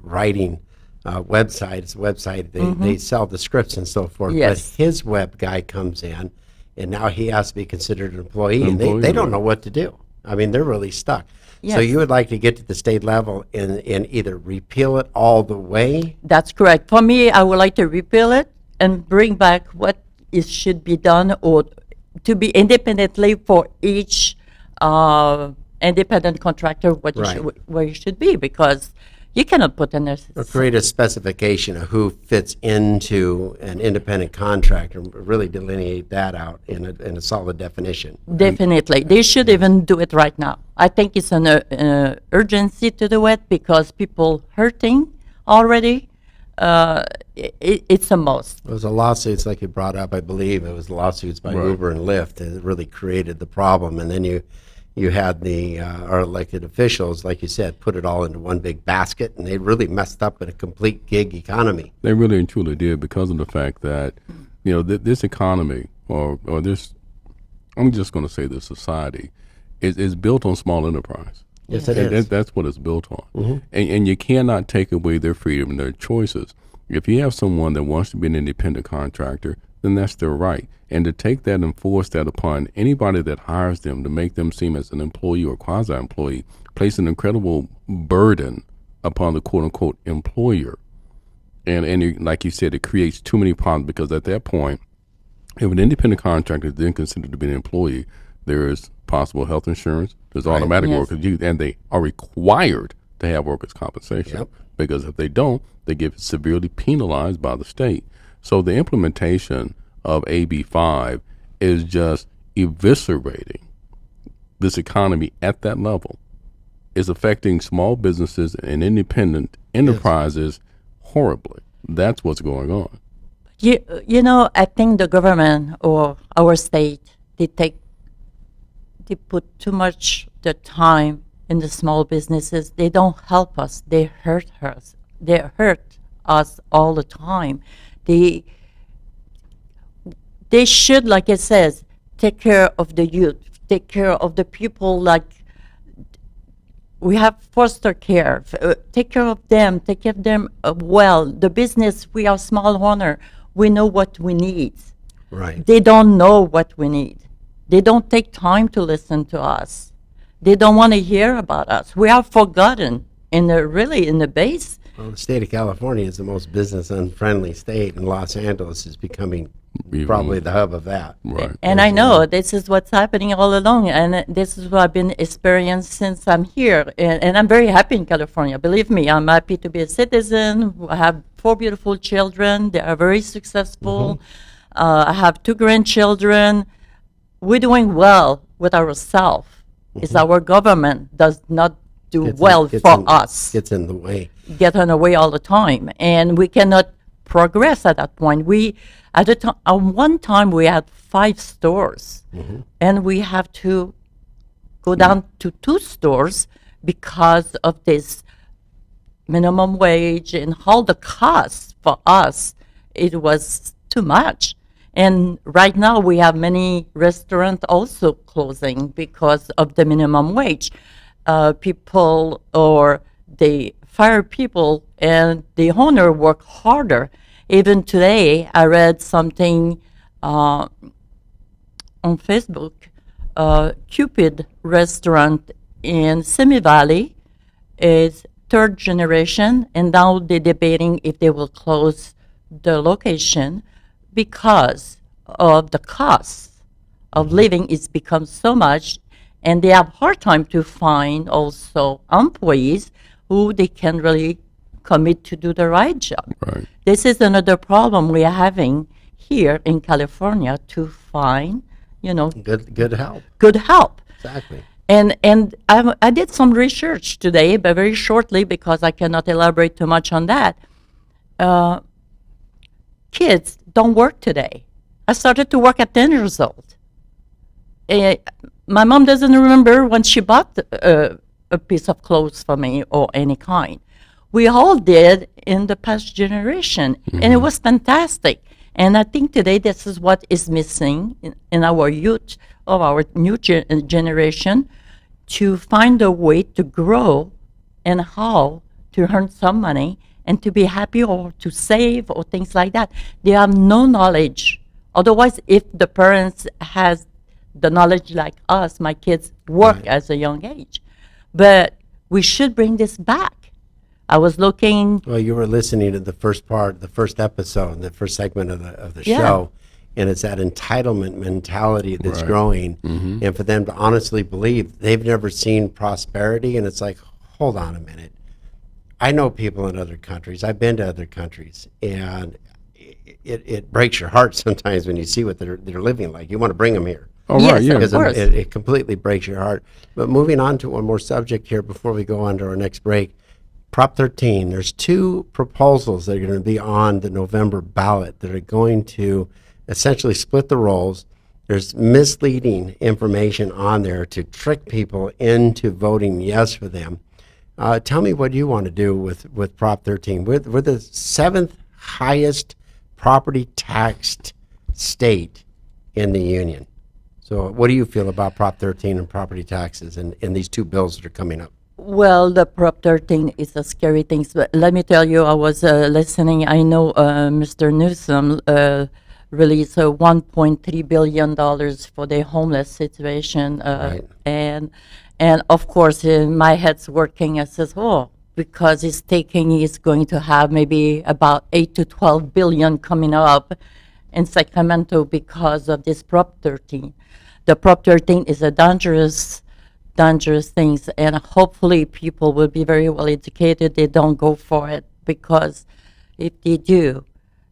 Speaker 3: writing website. It's a website. They sell the scripts and so forth.
Speaker 7: Yes.
Speaker 3: But his web guy comes in, and now he has to be considered an employee, and
Speaker 2: Employee,
Speaker 3: they don't
Speaker 2: right.
Speaker 3: know what to do. I mean, they're really stuck. So
Speaker 7: Yes.
Speaker 3: you would like to get to the state level and either repeal it all the way.
Speaker 7: That's correct. For me, I would like to repeal it and bring back what should be done or to be independently for each independent contractor
Speaker 3: Right.
Speaker 7: where you should be, because you cannot put in there.
Speaker 3: Or create a specification of who fits into an independent contractor, and really delineate that out in a solid definition.
Speaker 7: Definitely. They should even do it right now. I think it's an urgency to do it because people hurting already. It's a must.
Speaker 3: It was a lawsuits like you brought up, I believe. It was lawsuits by
Speaker 2: Right.
Speaker 3: Uber and Lyft that really created the problem. And then you had our elected officials, like you said, put it all into one big basket, and they really messed up in a complete gig economy.
Speaker 2: They really and truly did, because of the fact that, this economy or this, I'm just going to say this society, is built on small enterprise.
Speaker 3: Yes, it
Speaker 2: And
Speaker 3: is.
Speaker 2: that's what it's built on. And you cannot take away their freedom and their choices. If you have someone that wants to be an independent contractor, then that's their right. And to take that and force that upon anybody that hires them to make them seem as an employee or quasi-employee, place an incredible burden upon the quote-unquote employer. And like you said, it creates too many problems, because at that point, if an independent contractor is then considered to be an employee, there is possible health insurance, there's automatic
Speaker 7: Yes.
Speaker 2: workers, and they are required to have workers' compensation.
Speaker 3: Yep.
Speaker 2: Because if they don't, they get severely penalized by the state. So the implementation of AB 5 is just eviscerating this economy at that level. It's affecting small businesses and independent enterprises horribly. That's what's going on.
Speaker 7: I think the government or our state, they put too much the time in the small businesses. They don't help us. They hurt us. They hurt us all the time. They should, like it says, take care of the youth, take care of the people. Like we have foster care, take care of them, take care of them well. The business, we are small owner. We know what we need.
Speaker 3: Right.
Speaker 7: They don't know what we need. They don't take time to listen to us. They don't want to hear about us. We are forgotten in the base.
Speaker 3: Well, the state of California is the most business unfriendly state, and Los Angeles is becoming probably the hub of that.
Speaker 2: Right.
Speaker 7: And I know this is what's happening all along, and this is what I've been experiencing since I'm here. And I'm very happy in California. Believe me, I'm happy to be a citizen. I have 4 beautiful children. They are very successful. I have 2 grandchildren. We're doing well with ourselves. It's our government does not do
Speaker 3: Gets
Speaker 7: us.
Speaker 3: Gets in the way.
Speaker 7: Get in the way all the time, and we cannot progress at that point. At one time we had 5 stores, and we have to go down to 2 stores because of this minimum wage and all the costs for us. It was too much. And right now we have many restaurants also closing because of the minimum wage. People or they fire people and the owner work harder. Even today, I read something on Facebook, Cupid restaurant in Simi Valley is 3rd generation, and now they're debating if they will close the location because of the cost of living. It's become so much, and they have hard time to find also employees who they can really commit to do the right job.
Speaker 2: Right.
Speaker 7: This is another problem we are having here in California to find,
Speaker 3: Good help.
Speaker 7: good help.
Speaker 3: Exactly.
Speaker 7: And I did some research today, but very shortly because I cannot elaborate too much on that. Kids don't work today. I started to work at 10 years old. My mom doesn't remember when she bought a piece of clothes for me or any kind. We all did in the past generation, and it was fantastic. And I think today this is what is missing in our youth, of our new generation, to find a way to grow and how to earn some money and to be happy or to save or things like that. They have no knowledge. Otherwise, if the parents has the knowledge like us, my kids work as a young age. But we should bring this back. I was looking.
Speaker 3: Well, you were listening to the first episode, the first segment of the
Speaker 7: Yeah.
Speaker 3: show, And it's that entitlement mentality that's
Speaker 2: Right.
Speaker 3: growing. And for them to honestly believe they've never seen prosperity. And it's like, hold on a minute. I know people in other countries. I've been to other countries. And it breaks your heart sometimes when you see what they're living like. You want to bring them here.
Speaker 2: Oh,
Speaker 7: Yes,
Speaker 2: right, yeah.
Speaker 7: of
Speaker 3: Because
Speaker 7: course.
Speaker 3: it completely breaks your heart. But moving on to one more subject here before we go on to our next break. Prop 13, there's two proposals that are going to be on the November ballot that are going to essentially split the roles. There's misleading information on there to trick people into voting yes for them. Tell me what you want to do with Prop 13. We're the seventh highest property taxed state in the union. So what do you feel about Prop 13 and property taxes and these two bills that are coming up?
Speaker 7: Well, the Prop 13 is a scary thing. But let me tell you, I was listening. I know Mr. Newsom released $1.3 billion for the homeless situation.
Speaker 3: Right.
Speaker 7: And of course, my head's working. I says, oh, because he's going to have maybe about 8 to 12 billion coming up in Sacramento because of this Prop 13. The Prop 13 is a dangerous things, and hopefully people will be very well educated. They don't go for it, because if they do,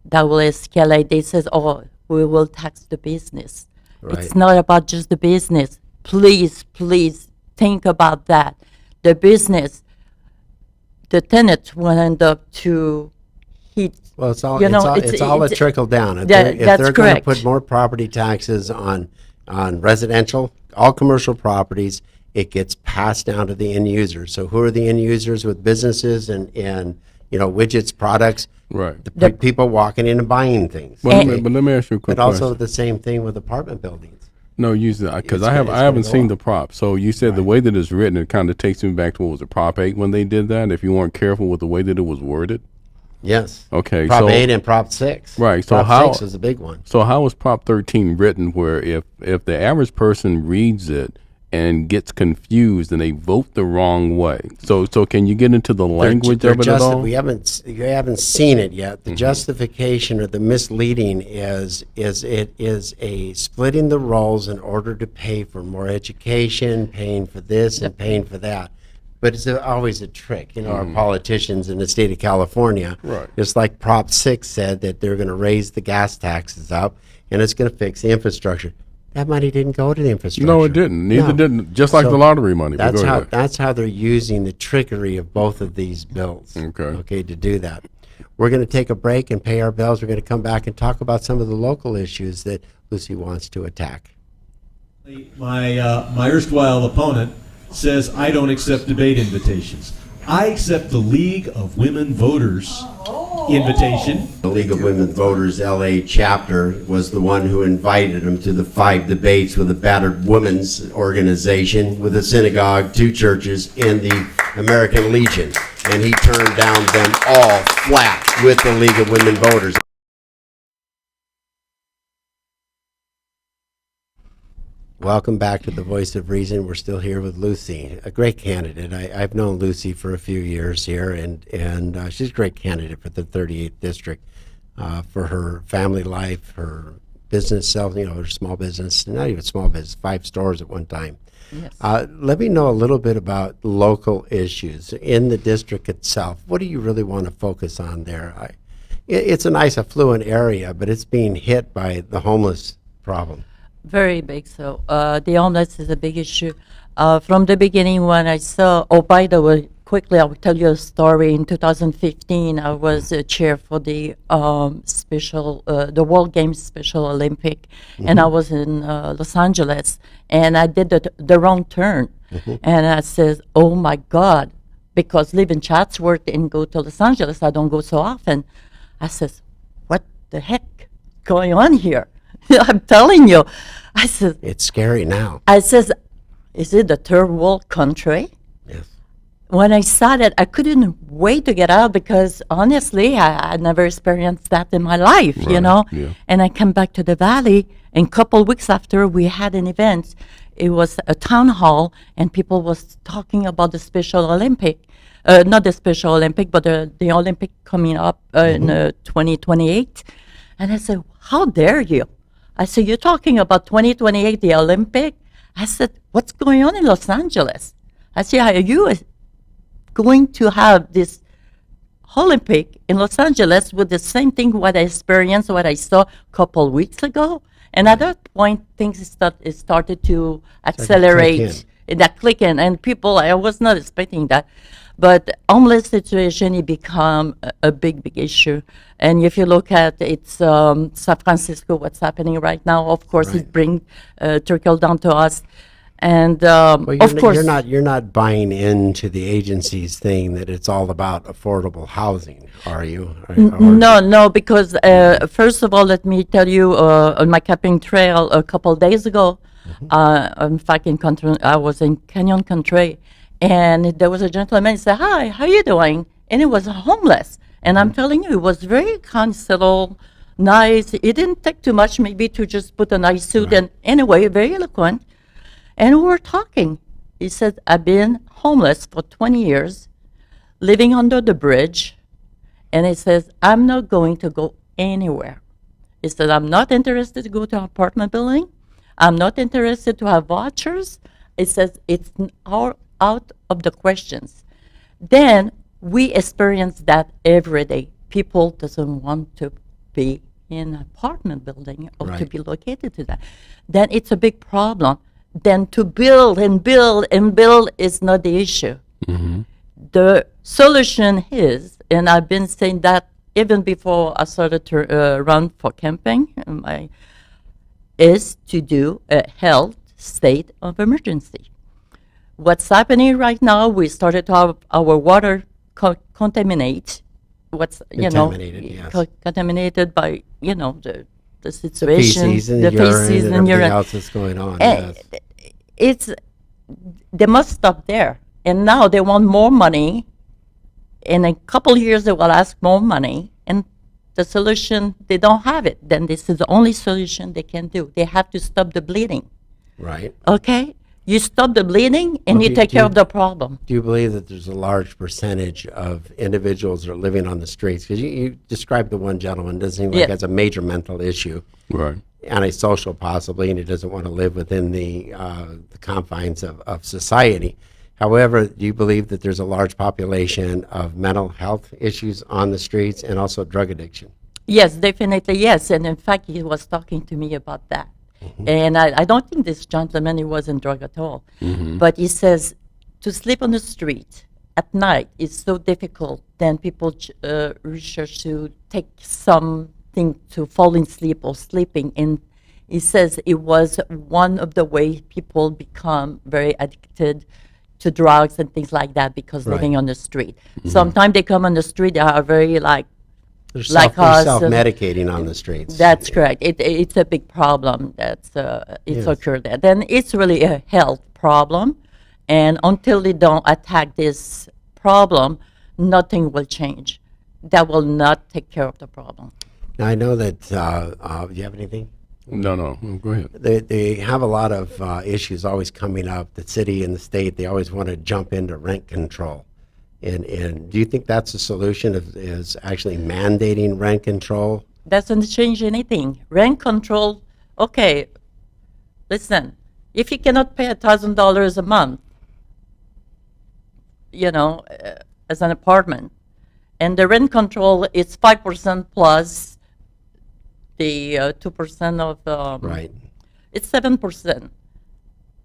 Speaker 7: that will escalate. They says, oh, we will tax the business.
Speaker 3: Right.
Speaker 7: It's not about just the business. Please think about that. The business, the tenant will end up to heat.
Speaker 3: Well, it's all
Speaker 7: You know,
Speaker 3: it's all a trickle down. If
Speaker 7: that's
Speaker 3: they're going to
Speaker 7: correct.
Speaker 3: put more property taxes on residential, all commercial properties, it gets passed down to the end users. So who are the end users with businesses and widgets, products?
Speaker 2: Right.
Speaker 3: The people walking in and buying things.
Speaker 2: But let me ask you a quick
Speaker 3: But also
Speaker 2: question.
Speaker 3: the same thing with apartment buildings.
Speaker 2: No, because
Speaker 3: It's
Speaker 2: I
Speaker 3: gonna
Speaker 2: haven't
Speaker 3: go
Speaker 2: seen
Speaker 3: up.
Speaker 2: the prop. So you said the way that it's written, it kind of takes me back to what was it, Prop 8 when they did that. If you weren't careful with the way that it was worded.
Speaker 3: Yes.
Speaker 2: Okay,
Speaker 3: Prop
Speaker 2: so
Speaker 3: 8 and Prop 6.
Speaker 2: Right, so
Speaker 3: Prop
Speaker 2: how-
Speaker 3: 6 is a big one.
Speaker 2: So how is Prop 13 written where if the average person reads it and gets confused and they vote the wrong way? So can you get into the language of it at all?
Speaker 3: You haven't seen it yet. The justification or the misleading is it is a splitting the roles in order to pay for more education, paying for this and paying for that. But it's always a trick. Our politicians in the state of California,
Speaker 2: Right.
Speaker 3: just like Prop 6 said that they're going to raise the gas taxes up and it's going to fix the infrastructure. That money didn't go to the infrastructure.
Speaker 2: No, it didn't. Neither
Speaker 3: No.
Speaker 2: didn't. Just like
Speaker 3: So
Speaker 2: the lottery money. But
Speaker 3: That's
Speaker 2: go
Speaker 3: how
Speaker 2: ahead.
Speaker 3: that's how they're using the trickery of both of these bills.
Speaker 2: Okay.
Speaker 3: To do that. We're going to take a break and pay our bills. We're going to come back and talk about some of the local issues that Lucie wants to attack.
Speaker 8: My erstwhile opponent says I don't accept debate invitations. I accept the League of Women Voters invitation.
Speaker 3: The League of Women Voters LA chapter was the one who invited him to the 5 debates with a battered women's organization, with a synagogue, 2 churches, and the American Legion. And he turned down them all flat with the League of Women Voters. Welcome back to the Voice of Reason. We're still here with Lucie, a great candidate. I've known Lucie for a few years here, and she's a great candidate for the 38th District for her family life, her business self, her small business, not even small business, 5 stores at one time.
Speaker 7: Yes.
Speaker 3: Let me know a little bit about local issues in the district itself. What do you really want to focus on there? It's a nice affluent area, but it's being hit by the homeless problem.
Speaker 7: Very big. So the homeless is a big issue. From the beginning, when I saw, by the way, quickly, I will tell you a story. In 2015, I was chair for the the World Games Special Olympic, and I was in Los Angeles, and I did the wrong turn. And I said, oh my God, because live in Chatsworth and go to Los Angeles, I don't go so often. I says, what the heck going on here? I'm telling you. I said,
Speaker 3: It's scary now.
Speaker 7: I says, is it a third world country?
Speaker 3: Yes.
Speaker 7: When I saw that, I couldn't wait to get out, because honestly, I never experienced that in my life,
Speaker 2: Right, yeah.
Speaker 7: And I come back to the Valley, and a couple weeks after, we had an event. It was a town hall, and people was talking about the Special Olympic. Not the Special Olympic, but the Olympic coming up in 2028. And I said, how dare you? I said, you're talking about 2028, the Olympic? I said, what's going on in Los Angeles? I said, are you going to have this Olympic in Los Angeles with the same thing what I experienced, what I saw a couple weeks ago? And at that point, things started to accelerate. That click in, and people, I was not expecting that. But homeless situation, it become a big issue. And if you look at San Francisco, what's happening right now, of course, it brings trickle down to us. And of course,
Speaker 3: you're not buying into the agency's thing that it's all about affordable housing, are you?
Speaker 7: No, because first of all, let me tell you, on my camping trail a couple days ago, in fact, I was in Canyon Country, and there was a gentleman who said, "Hi, how you doing?" And he was homeless. And I'm telling you, it was very considerable, nice. It didn't take too much, maybe, to just put a nice suit. And anyway, very eloquent. And we were talking. He said, I've been homeless for 20 years, living under the bridge. And he says, I'm not going to go anywhere. He said, I'm not interested to go to an apartment building. I'm not interested to have vouchers. It says it's out of the questions. Then we experience that every day. People doesn't want to be in an apartment building or to be located to that. Then it's a big problem. Then to build and build and build is not the issue. Mm-hmm. The solution is, and I've been saying that even before I started to run for campaign, is to do a health state of emergency. What's happening right now, we started to have our water contaminated by, the situation,
Speaker 3: the feces and urine else that's going on.
Speaker 7: They must stop there. And now they want more money. In a couple of years, they will ask more money. And the solution, they don't have it. Then this is the only solution they can do. They have to stop the bleeding.
Speaker 3: Right.
Speaker 7: Okay? You stop the bleeding, and you take care of the problem.
Speaker 3: Do you believe that there's a large percentage of individuals that are living on the streets? Because you described the one gentleman, doesn't seem like has a major mental issue.
Speaker 2: Right.
Speaker 3: Antisocial possibly, and he doesn't want to live within the confines of society. However, do you believe that there's a large population of mental health issues on the streets and also drug addiction?
Speaker 7: Yes, definitely, yes. And in fact, he was talking to me about that. Mm-hmm. And I don't think this gentleman, he wasn't drug at all. Mm-hmm. But he says to sleep on the street at night is so difficult. Then people research to take something to fall in sleep or sleeping. And he says it was one of the ways people become very addicted to drugs and things like that because living on the street. Mm-hmm. Sometimes they come on the street, they are very
Speaker 3: they're self-medicating on the streets.
Speaker 7: That's correct. It's a big problem that's occurred there. Then it's really a health problem, and until they don't attack this problem, nothing will change. That will not take care of the problem.
Speaker 3: Now, I know that, do you have anything?
Speaker 2: No, go ahead.
Speaker 3: They have a lot of issues always coming up. The city and the state, they always want to jump into rent control. And do you think that's the solution, is actually mandating rent control?
Speaker 7: Doesn't change anything. Rent control, okay, listen, if you cannot pay $1,000 a month, as an apartment, and the rent control is 5% plus the 2% of,
Speaker 3: right.
Speaker 7: It's 7%.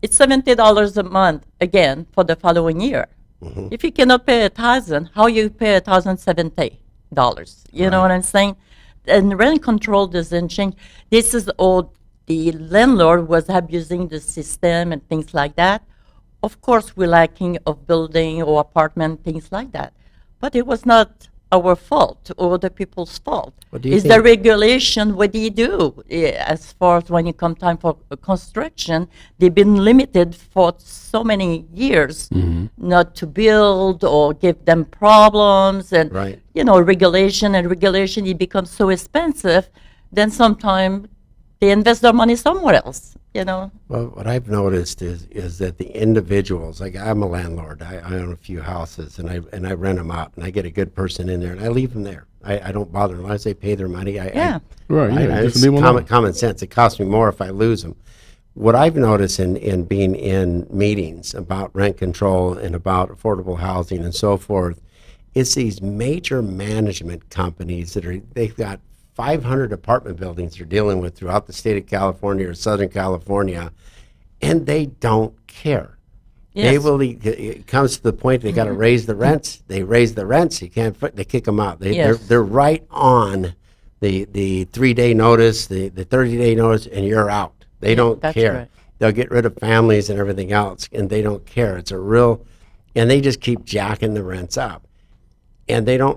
Speaker 7: It's $70 a month, again, for the following year. Mm-hmm. If you cannot pay $1,000, how you pay $1,070? You know what I'm saying? And rent control doesn't change. This is all the landlord was abusing the system and things like that. Of course, we're lacking of building or apartment, things like that. But it was not our fault or the people's fault. It's the regulation. What do you do? As far as when it comes time for construction, they've been limited for so many years not to build or give them problems. And, regulation, it becomes so expensive. Then sometimes They invest their money somewhere else, you know.
Speaker 3: Well, what I've noticed is that the individuals, like I'm a landlord, I own a few houses, and I rent them out, and I get a good person in there, and I leave them there. I don't bother unless they pay their money.
Speaker 7: Yeah.
Speaker 3: It's common sense. It costs me more if I lose them. What I've noticed in being in meetings about rent control and about affordable housing and so forth, is these major management companies they've got 500 apartment buildings they're dealing with throughout the state of California or Southern California, and they don't care.
Speaker 7: Yes.
Speaker 3: It comes to the point they got to raise the rents. They raise the rents. They kick them out. They're right on the 3-day notice, the 30-day notice, and you're out. They don't care.
Speaker 7: Right.
Speaker 3: They'll get rid of families and everything else, and they don't care. And they just keep jacking the rents up, and they're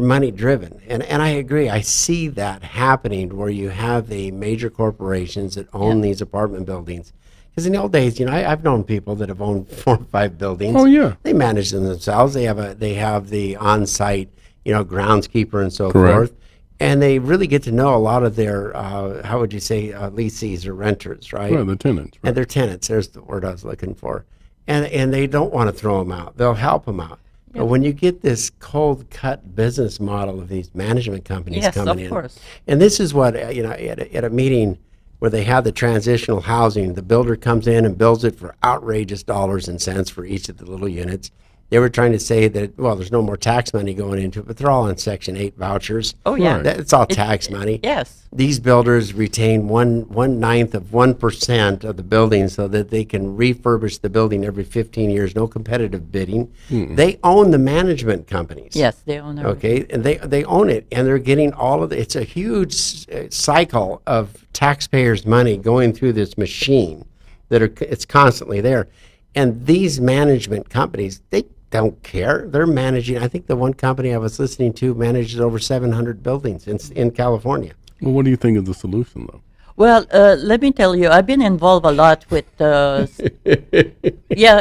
Speaker 3: money driven. And I agree. I see that happening where you have the major corporations that own these apartment buildings. Because in the old days, I've known people that have owned 4 or 5 buildings.
Speaker 2: Oh yeah.
Speaker 3: They manage them themselves. They have the on-site, groundskeeper and so
Speaker 2: Correct.
Speaker 3: forth. And they really get to know a lot of their, how would you say, leasees or renters, right?
Speaker 2: Well, the tenants. Right.
Speaker 3: And they're tenants. There's the word I was looking for. And they don't want to throw them out. They'll help them out. But when you get this cold-cut business model of these management companies coming in.
Speaker 7: Yes, of course.
Speaker 3: And this is what, at a meeting where they have the transitional housing, the builder comes in and builds it for outrageous dollars and cents for each of the little units. They were trying to say that, well, there's no more tax money going into it, but they're all on Section 8 vouchers.
Speaker 7: Oh, yeah.
Speaker 2: Right.
Speaker 3: It's all tax money.
Speaker 7: Yes.
Speaker 3: These builders retain 1/9 of 1% of the building so that they can refurbish the building every 15 years, no competitive bidding. They own the management companies.
Speaker 7: Yes, they own everything.
Speaker 3: Okay, and they own it, and they're getting all of it. It's a huge cycle of taxpayers' money going through this machine it's constantly there. And these management companies, they don't care. They're managing. I think the one company I was listening to manages over 700 buildings in California.
Speaker 2: Well, what do you think is the solution, though?
Speaker 7: Well, let me tell you, I've been involved a lot with. Yeah,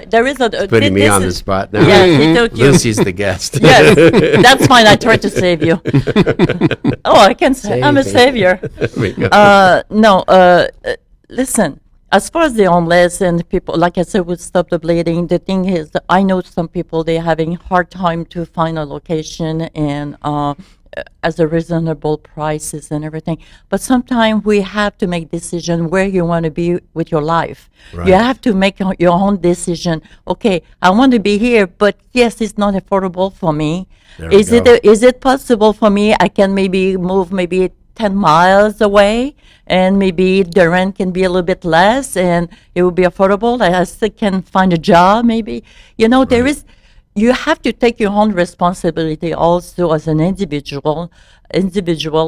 Speaker 7: there is a.
Speaker 3: Putting me on the spot now.
Speaker 7: Yeah, he took you.
Speaker 3: Lucy's the guest.
Speaker 7: Yes, that's fine. I tried to save you. Oh, I can say I'm a savior. Listen. As far as the homeless and people, like I said, would stop the bleeding. The thing is, I know some people, they're having hard time to find a location and as a reasonable prices and everything. But sometimes we have to make decision where you want to be with your life.
Speaker 3: Right.
Speaker 7: You have to make your own decision. Okay, I want to be here, but yes, it's not affordable for me. Is it possible for me? I can maybe move 10 miles away, and maybe the rent can be a little bit less, and it will be affordable. I still can find a job, maybe. You have to take your own responsibility also as an individual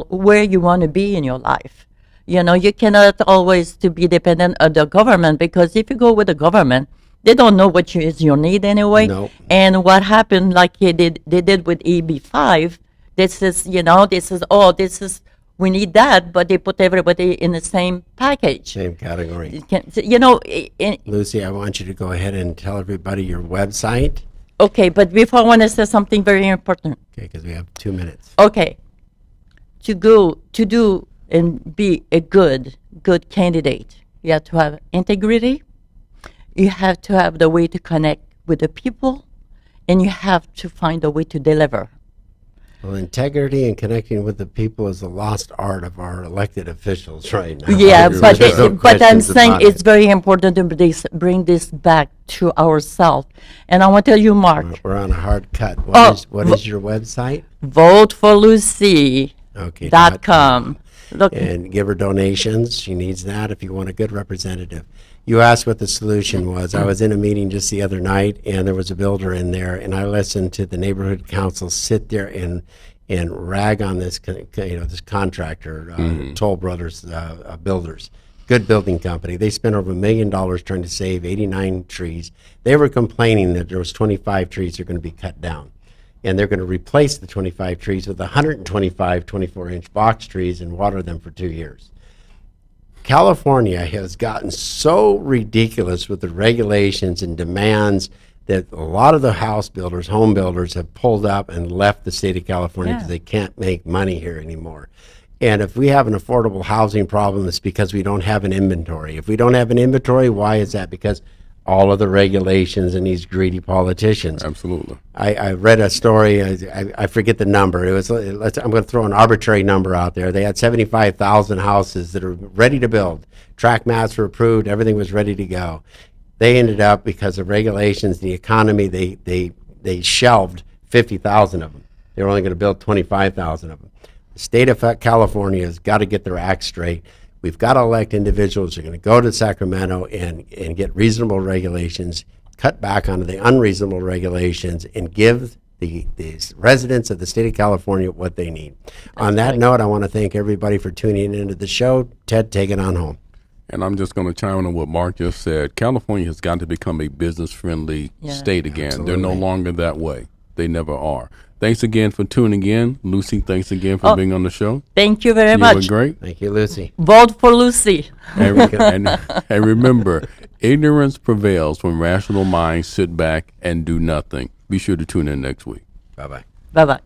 Speaker 7: where you want to be in your life. You cannot always to be dependent on the government, because if you go with the government, they don't know what is your need anyway.
Speaker 3: No.
Speaker 7: And what happened, like they did with EB5, this is, we need that, but they put everybody in the same package.
Speaker 3: Same category.
Speaker 7: Lucie,
Speaker 3: I want you to go ahead and tell everybody your website.
Speaker 7: Okay, but before I want to say something very important.
Speaker 3: Okay, because we have 2 minutes.
Speaker 7: Okay. To do and be a good candidate, you have to have integrity, you have to have the way to connect with the people, and you have to find a way to deliver.
Speaker 3: Well, integrity and connecting with the people is the lost art of our elected officials right now.
Speaker 7: Yeah, but
Speaker 3: No
Speaker 7: I'm saying
Speaker 3: about
Speaker 7: it's very important to bring this back to ourselves. And I want to tell you, Mark,
Speaker 3: We're on a hard cut. What is your website?
Speaker 7: voteforlucie.com.
Speaker 3: Okay.
Speaker 7: Look,
Speaker 3: And give her donations. She needs that if you want a good representative. You asked what the solution was. I was in a meeting just the other night, and there was a builder in there, and I listened to the neighborhood council sit there and rag on this this contractor, Toll Brothers Builders. Good building company. They spent over $1 million trying to save 89 trees. They were complaining that there was 25 trees that are going to be cut down, and they're going to replace the 25 trees with 125 24-inch box trees and water them for 2 years. California has gotten so ridiculous with the regulations and demands that a lot of the home builders have pulled up and left the state of California because they can't make money here anymore. And if we have an affordable housing problem, it's because we don't have an inventory. If we don't have an inventory, why is that? Because all of the regulations and these greedy politicians.
Speaker 2: Absolutely.
Speaker 3: I read a story, I forget the number. It was, I'm going to throw an arbitrary number out there. They had 75,000 houses that are ready to build. Track maps were approved, everything was ready to go. They ended up, because of regulations, the economy, they shelved 50,000 of them. They were only going to build 25,000 of them. The state of California has got to get their act straight. We've got to elect individuals who are going to go to Sacramento and get reasonable regulations, cut back on the unreasonable regulations, and give the residents of the state of California what they need. On that note, I want to thank everybody for tuning into the show. Ted, take it on home.
Speaker 2: And I'm just going to chime in on what Mark just said. California has got to become a business-friendly state again.
Speaker 3: Absolutely.
Speaker 2: They're no longer that way. They never are. Thanks again for tuning in. Lucy, thanks again for being on the show.
Speaker 7: Thank you very
Speaker 2: You
Speaker 7: much.
Speaker 2: were great.
Speaker 3: Thank you, Lucy.
Speaker 7: Vote for Lucy.
Speaker 2: And remember, ignorance prevails when rational minds sit back and do nothing. Be sure to tune in next week.
Speaker 3: Bye-bye.
Speaker 7: Bye-bye.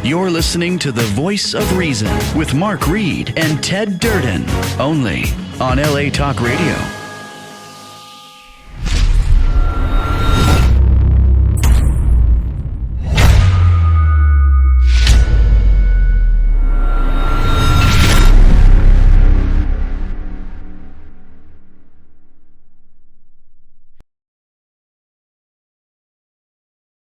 Speaker 1: You're listening to The Voice of Reason with Mark Reed and Ted Durden, only on LA Talk Radio.